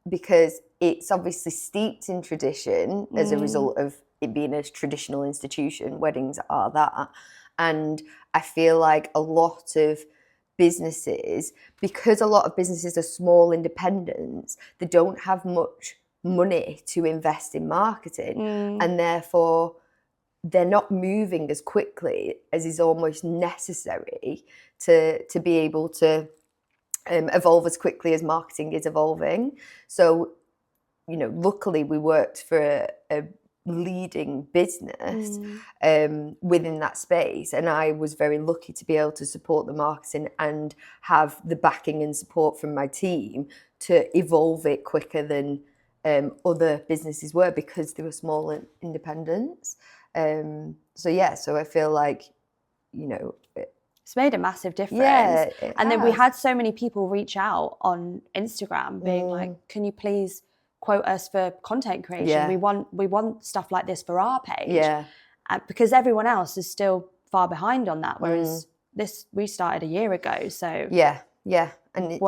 because it's obviously steeped in tradition as a result of it being a traditional institution. Weddings are that. And I feel like a lot of businesses, because a lot of businesses are small independents, they don't have much money to invest in marketing, and therefore they're not moving as quickly as is almost necessary to be able to evolve as quickly as marketing is evolving. So, you know, luckily we worked for a leading business within that space, and I was very lucky to be able to support the marketing and have the backing and support from my team to evolve it quicker than other businesses were, because they were small independents. So I feel like, you know, it's made a massive difference. Yeah, and then we had so many people reach out on Instagram being like, can you please quote us for content creation? Yeah. We want stuff like this for our page. Yeah. Because everyone else is still far behind on that, whereas we started a year ago. So yeah, and it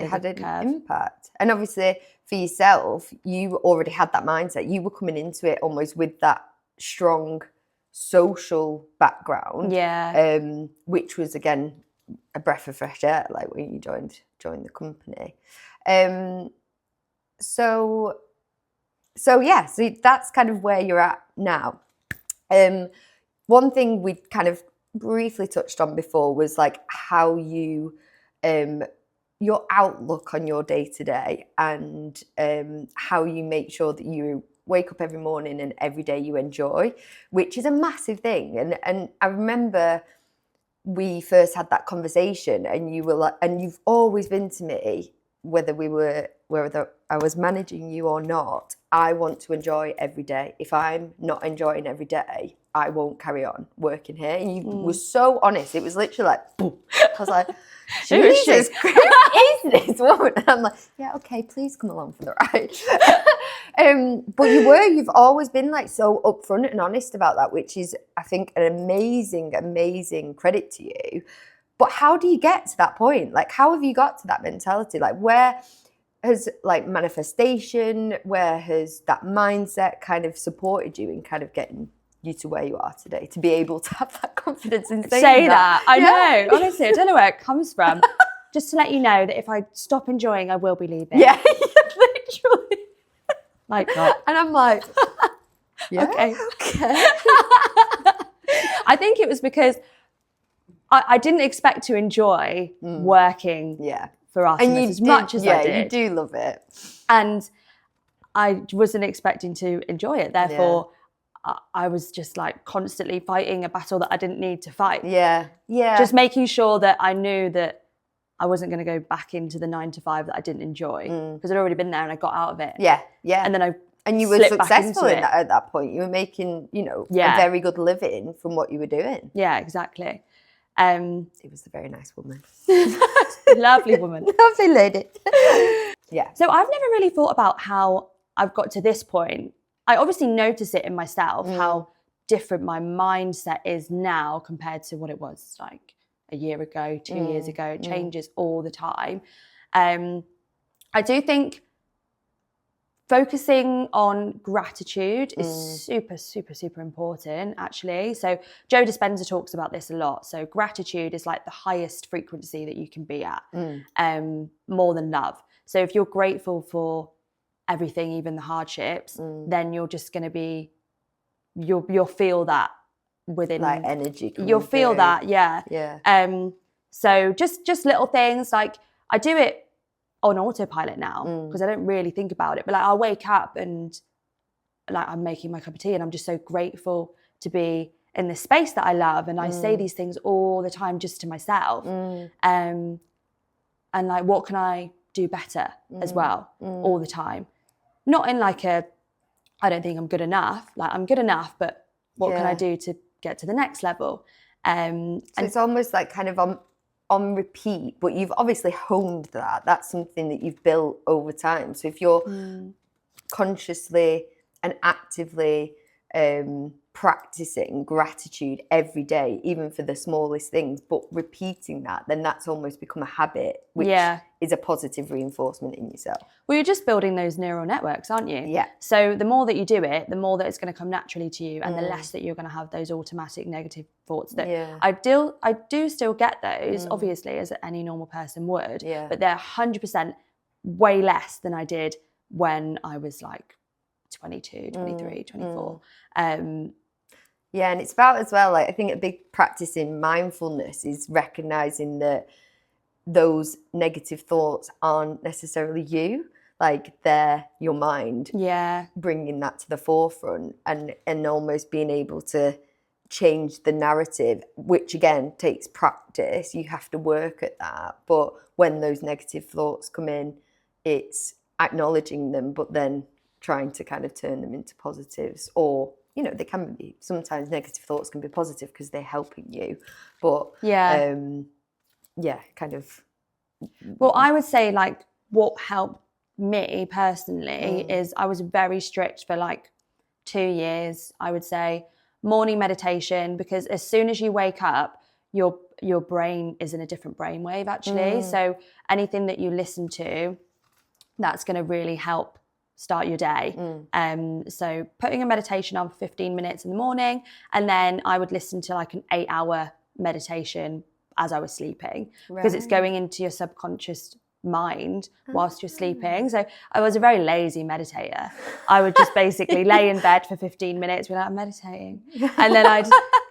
had an impact. And obviously for yourself, you already had that mindset. You were coming into it almost with that strong social background, which was again a breath of fresh air, like when you joined the company. So that's kind of where you're at now. One thing we kind of briefly touched on before was like how you your outlook on your day-to-day, and how you make sure that you wake up every morning and every day you enjoy, which is a massive thing. And I remember we first had that conversation, and you were like, and you've always been to me whether I was managing you or not, I want to enjoy every day. If I'm not enjoying every day, I won't carry on working here. And you were so honest. It was literally like, boom. I was like, Jesus Christ, who is this woman? And I'm like, yeah, okay, please come along for the ride. But you've always been like so upfront and honest about that, which is, I think, an amazing, amazing credit to you. But how do you get to that point? Like, how have you got to that mentality? Like, where has like manifestation, where has that mindset kind of supported you in kind of getting you to where you are today, to be able to have that confidence in saying that? I know, honestly, I don't know where it comes from. Just to let you know that if I stop enjoying, I will be leaving. Yeah, literally. Like that. And I'm like, yeah, okay. Okay. I think it was because I didn't expect to enjoy working for Artemis as much as I did. Yeah, you do love it. And I wasn't expecting to enjoy it. Therefore, I was just like constantly fighting a battle that I didn't need to fight. Yeah, yeah. Just making sure that I knew that I wasn't going to go back into the 9-to-5 that I didn't enjoy because I'd already been there and I got out of it. Yeah, yeah. And then and you were successful in that at that point. You were making, a very good living from what you were doing. Yeah, exactly. It was a very nice woman. Lovely woman. Lovely lady. Yeah. So I've never really thought about how I've got to this point. I obviously notice it in myself, how different my mindset is now compared to what it was like a year ago, 2 years ago. It changes all the time. I do think focusing on gratitude is super, super, super important, actually. So Joe Dispenza talks about this a lot. So gratitude is like the highest frequency that you can be at, more than love. So if you're grateful for everything, even the hardships, then you're just going to be, you'll feel that within, like energy. You'll feel through. that, yeah. Yeah. So just little things, like I do it on autopilot now because I don't really think about it. But like I'll wake up and like I'm making my cup of tea and I'm just so grateful to be in this space that I love. And I say these things all the time just to myself. And like, what can I do better as well all the time? Not in like I don't think I'm good enough. Like I'm good enough, but what can I do to get to the next level? So it's almost like kind of on repeat, but you've obviously honed that. That's something that you've built over time. So if you're consciously and actively practicing gratitude every day, even for the smallest things, but repeating that, then that's almost become a habit, which is a positive reinforcement in yourself. Well, you're just building those neural networks, aren't you? Yeah. So the more that you do it, the more that it's going to come naturally to you, and the less that you're going to have those automatic negative thoughts. That I do still get those, obviously, as any normal person would, but they're 100% way less than I did when I was like 22, 23, 24. Yeah, and it's about as well, like I think a big practice in mindfulness is recognizing that those negative thoughts aren't necessarily you, like they're your mind. Yeah. Bringing that to the forefront and almost being able to change the narrative, which again takes practice. You have to work at that. But when those negative thoughts come in, it's acknowledging them, but then trying to kind of turn them into positives, or they can be, sometimes negative thoughts can be positive because they're helping you, but kind of. Well, I would say like what helped me personally is I was very strict for like 2 years. I would say morning meditation, because as soon as you wake up, your brain is in a different brainwave actually. So anything that you listen to, that's going to really help start your day. So putting a meditation on for 15 minutes in the morning, and then I would listen to like an 8-hour meditation as I was sleeping, because it's going into your subconscious mind whilst you're sleeping. So I was a very lazy meditator. I would just basically lay in bed for 15 minutes without meditating, and then I'd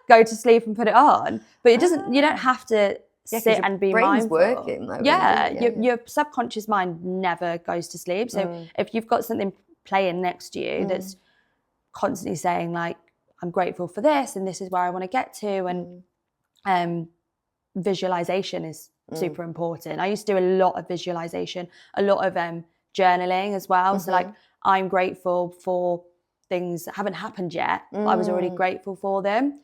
go to sleep and put it on. But it doesn't, you don't have to sit and be mindful. Working, like, your subconscious mind never goes to sleep. So if you've got something playing next to you that's constantly saying like, I'm grateful for this and this is where I want to get to, and visualization is super important. I used to do a lot of visualization, a lot of journaling as well. So like, I'm grateful for things that haven't happened yet, but I was already grateful for them.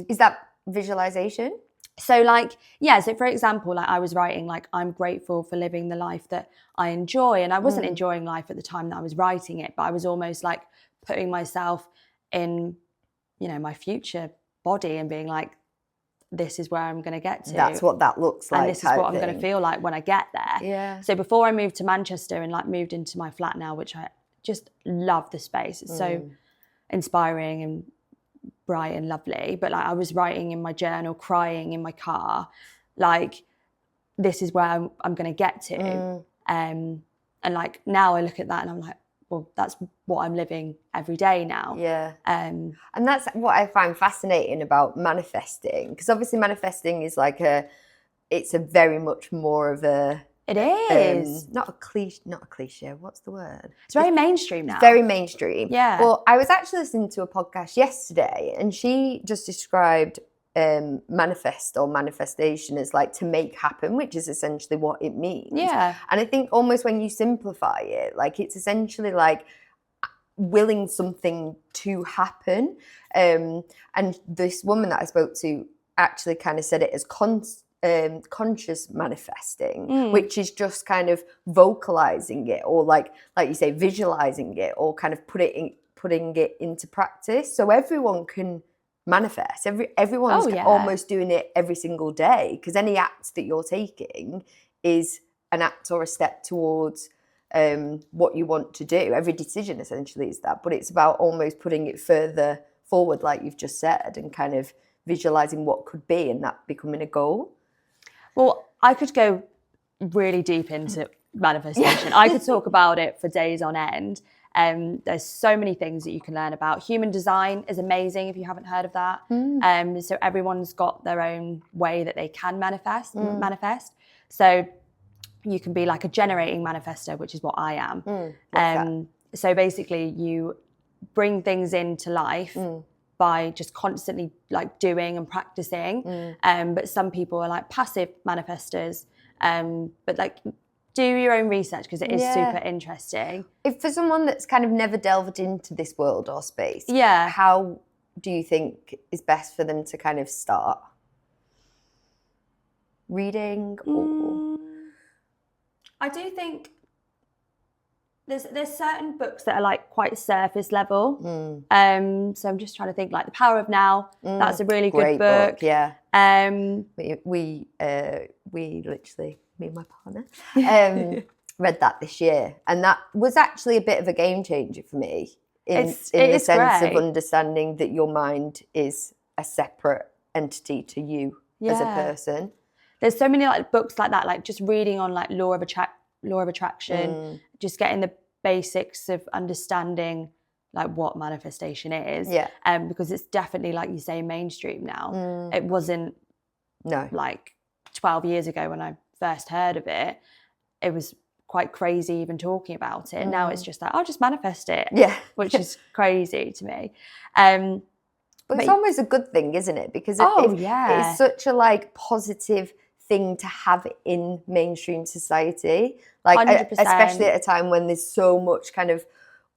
Is that visualization? So like, yeah, so for example, like I was writing like, I'm grateful for living the life that I enjoy. And I wasn't enjoying life at the time that I was writing it, but I was almost like putting myself in, you know, my future body and being like, this is where I'm going to get to. That's what that looks like. And this is what I'm going to feel like when I get there. Yeah. So before I moved to Manchester and like moved into my flat now, which I just love the space. It's so inspiring and bright and lovely. But like I was writing in my journal, crying in my car, like this is where I'm going to get to. And like now I look at that and I'm like, well, that's what I'm living every day now. Yeah. And that's what I find fascinating about manifesting, because obviously manifesting is like it's a very much more of a, it is not a cliche. What's the word? It's very mainstream now. Very mainstream. Yeah. Well, I was actually listening to a podcast yesterday, and she just described manifest or manifestation as like to make happen, which is essentially what it means. Yeah. And I think almost when you simplify it, like it's essentially like willing something to happen. And this woman that I spoke to actually kind of said it as conscious manifesting, which is just kind of vocalizing it, or like you say, visualizing it, or kind of putting it into practice. So everyone can manifest. Everyone's almost doing it every single day, because any act that you're taking is an act or a step towards what you want to do. Every decision essentially is that, but it's about almost putting it further forward, like you've just said, and kind of visualizing what could be, and that becoming a goal. Well, I could go really deep into manifestation. I could talk about it for days on end. There's so many things that you can learn about. Human design is amazing if you haven't heard of that. So everyone's got their own way that they can manifest. So you can be like a generating manifestor, which is what I am. So basically you bring things into life by just constantly like doing and practicing. But some people are like passive manifestors. But like do your own research, because it is super interesting. If for someone that's kind of never delved into this world or space, how do you think is best for them to kind of start? Reading or... I do think there's certain books that are like quite surface level. So I'm just trying to think, like The Power of Now. That's a really good book. Yeah. We literally, me and my partner, read that this year, and that was actually a bit of a game changer for me in the sense of understanding that your mind is a separate entity to you as a person. There's so many like books like that, like just reading on like law of attraction, just getting the basics of understanding like what manifestation is. Because it's definitely, like you say, mainstream now. It wasn't like 12 years ago when I first heard of it. It was quite crazy even talking about it. Now it's just like, I'll just manifest it. Which is crazy to me. But it's almost a good thing, isn't it? Because it's such a like positive thing to have in mainstream society, like 100%. Especially at a time when there's so much kind of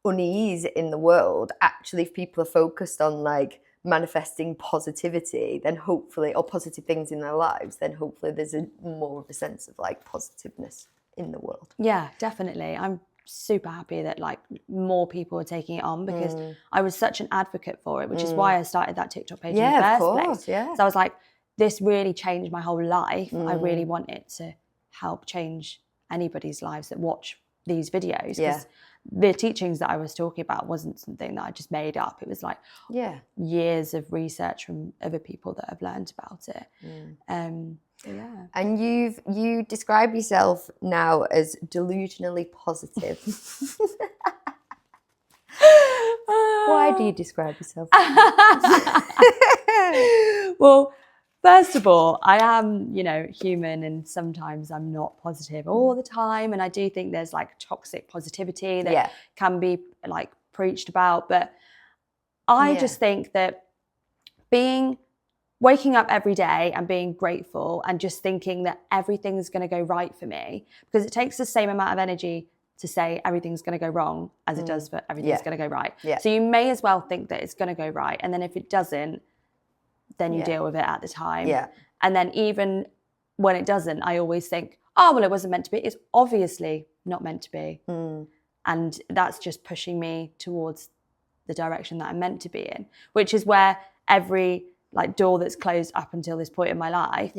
unease in the world. Actually, if people are focused on like manifesting positivity, then hopefully, or positive things in their lives, then hopefully there's more of a sense of like positiveness in the world. Yeah, definitely. I'm super happy that like more people are taking it on, because I was such an advocate for it, which is why I started that TikTok page in the first place. So I was like, this really changed my whole life. I really want it to help change anybody's lives that watch these videos. Because the teachings that I was talking about wasn't something that I just made up. It was like years of research from other people that have learned about it. And you describe yourself now as delusionally positive. Why do you describe yourself? Well, first of all, I am, human, and sometimes I'm not positive all the time. And I do think there's like toxic positivity that can be like preached about. But I just think that waking up every day and being grateful and just thinking that everything's going to go right for me, because it takes the same amount of energy to say everything's going to go wrong as it does for everything's going to go right. So you may as well think that it's going to go right. And then if it doesn't, then you deal with it at the time. And then even when it doesn't, I always think, oh, well, it wasn't meant to be. It's obviously not meant to be. And that's just pushing me towards the direction that I'm meant to be in, which is where every like door that's closed up until this point in my life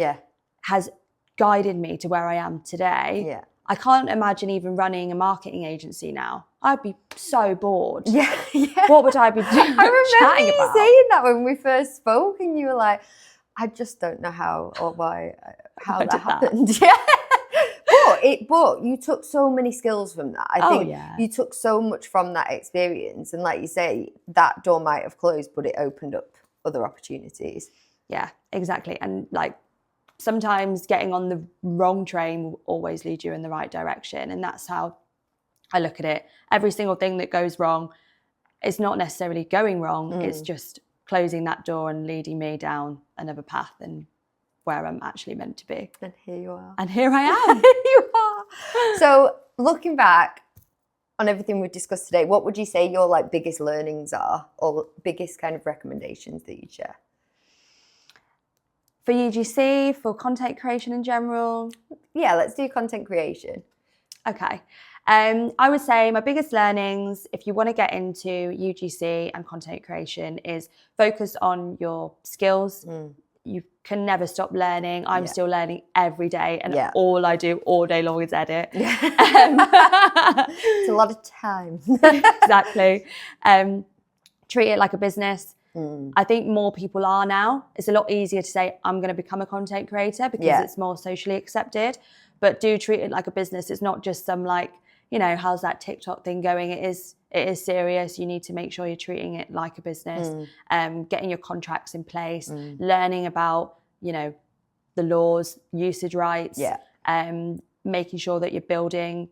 has guided me to where I am today. I can't imagine even running a marketing agency now. I'd be so bored. What would I be doing? I remember you saying that when we first spoke, and you were like, I just don't know how or why, how that happened. But you took so many skills from that. I think you took so much from that experience. And like you say, that door might have closed, but it opened up other opportunities. Yeah, exactly. And like, sometimes getting on the wrong train will always lead you in the right direction. And that's how I look at it. Every single thing that goes wrong is not necessarily going wrong. It's just closing that door and leading me down another path and where I'm actually meant to be. And here you are. And here I am. Here you are. So looking back on everything we've discussed today, what would you say your like biggest learnings are, or biggest kind of recommendations that you'd share? For UGC, for content creation in general? Yeah, let's do content creation. Okay. I would say my biggest learnings, if you want to get into UGC and content creation, is focus on your skills. You can never stop learning. I'm still learning every day, and all I do all day long is edit. It's a lot of time. Exactly. Treat it like a business. I think more people are now. It's a lot easier to say, I'm going to become a content creator because it's more socially accepted. But do treat it like a business. It's not just some like, you know, how's that TikTok thing going? It is serious. You need to make sure you're treating it like a business, getting your contracts in place, learning about, you know, the laws, usage rights, making sure that you're building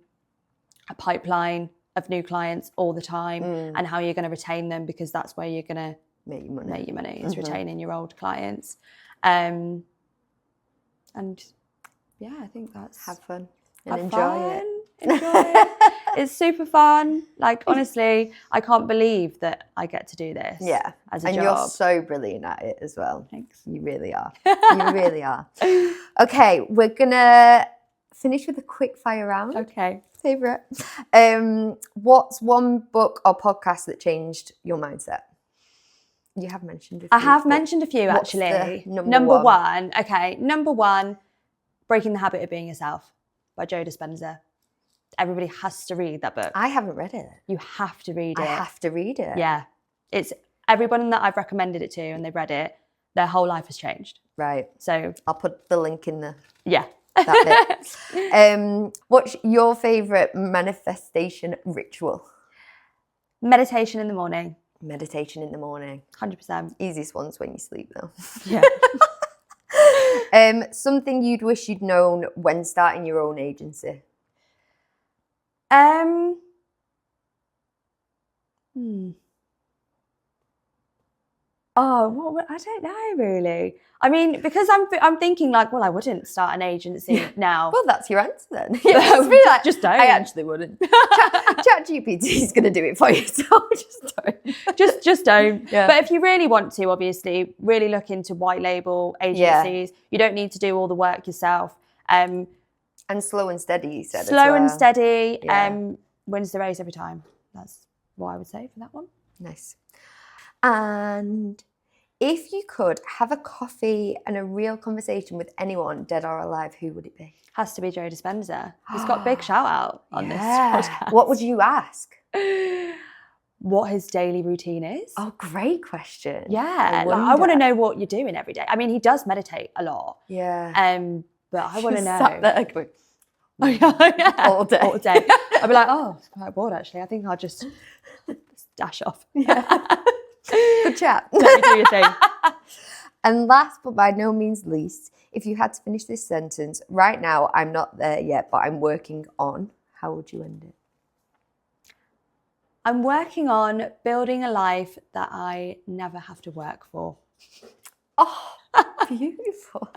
a pipeline of new clients all the time and how you're going to retain them, because that's where you're going to make your money. It's retaining your old clients. And yeah, I think that's... Have fun and enjoy it. It's super fun. Like, honestly, I can't believe that I get to do this as a job. And you're so brilliant at it as well. Thanks. You really are. You really are. Okay, we're going to finish with a quick fire round. Okay. Favourite. What's one book or podcast that changed your mindset? You have mentioned a few. I have mentioned a few, actually. Number one. Okay, number one, Breaking the Habit of Being Yourself by Joe Dispenza. Everybody has to read that book. I haven't read it. You have to read it. I have to read it. Yeah. It's everyone that I've recommended it to and they've read it, their whole life has changed. Right. So I'll put the link in the... Yeah. That bit. What's your favourite manifestation ritual? Meditation in the morning. Meditation in the morning. 100%. Easiest one's when you sleep, though. Yeah. Something you'd wish you'd known when starting your own agency? Oh, I don't know really. I mean, because I'm thinking like, well, I wouldn't start an agency now. Well, that's your answer then. Just be like, just don't. I actually wouldn't. ChatGPT is going to do it for you, so just don't. just don't. Yeah. But if you really want to, obviously, really look into white label agencies. Yeah. You don't need to do all the work yourself. And slow and steady, you said. Slow and steady. Wins the race every time. That's what I would say for that one. Nice. And if you could have a coffee and a real conversation with anyone, dead or alive, who would it be? Has to be Joe Dispenza. He's got a big shout out on this podcast. What would you ask? What his daily routine is. Oh, great question. Yeah. I want to know what you're doing every day. I mean, he does meditate a lot. Yeah. But I want to know. Sat there going, all day. All day. I'd be like, oh, I'm quite bored actually. I think I'll just dash off. Yeah. Good chat. Let me do your thing. And last but by no means least, if you had to finish this sentence, right now I'm not there yet, but I'm working on, how would you end it? I'm working on building a life that I never have to work for. Oh, beautiful.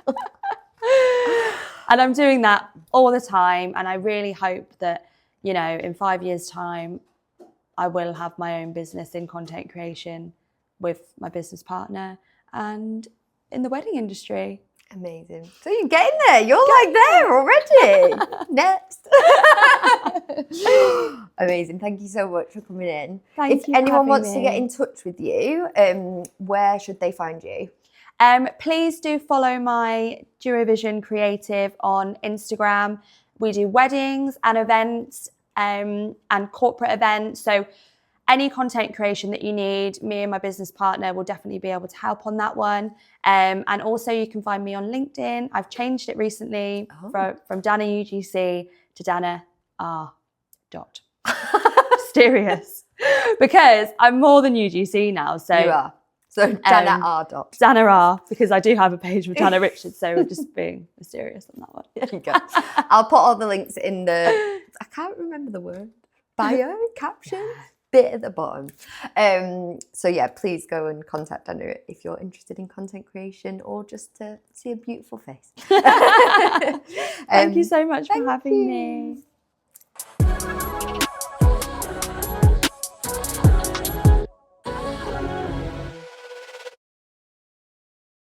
And I'm doing that all the time. And I really hope that, you know, in 5 years' time, I will have my own business in content creation with my business partner and in the wedding industry. Amazing. So you're getting there. You're like there already. Next. Amazing. Thank you so much for coming in. Thank If you for anyone having wants to me. get in touch with you, where should they find you? Please do follow my DuoVision Creative on Instagram. We do weddings and events and corporate events. So any content creation that you need, me and my business partner will definitely be able to help on that one. And also you can find me on LinkedIn. I've changed it recently from Danna UGC to Danna R. Dot. Mysterious. Because I'm more than UGC now. So You are. So Danna R. Dot. Danna R, because I do have a page with Danna Richards, so we're just being mysterious on that one. There you go. I'll put all the links in the, I can't remember the word, bio, caption, bit at the bottom. So yeah, please go and contact Danna if you're interested in content creation or just to see a beautiful face. Thank you so much for having me.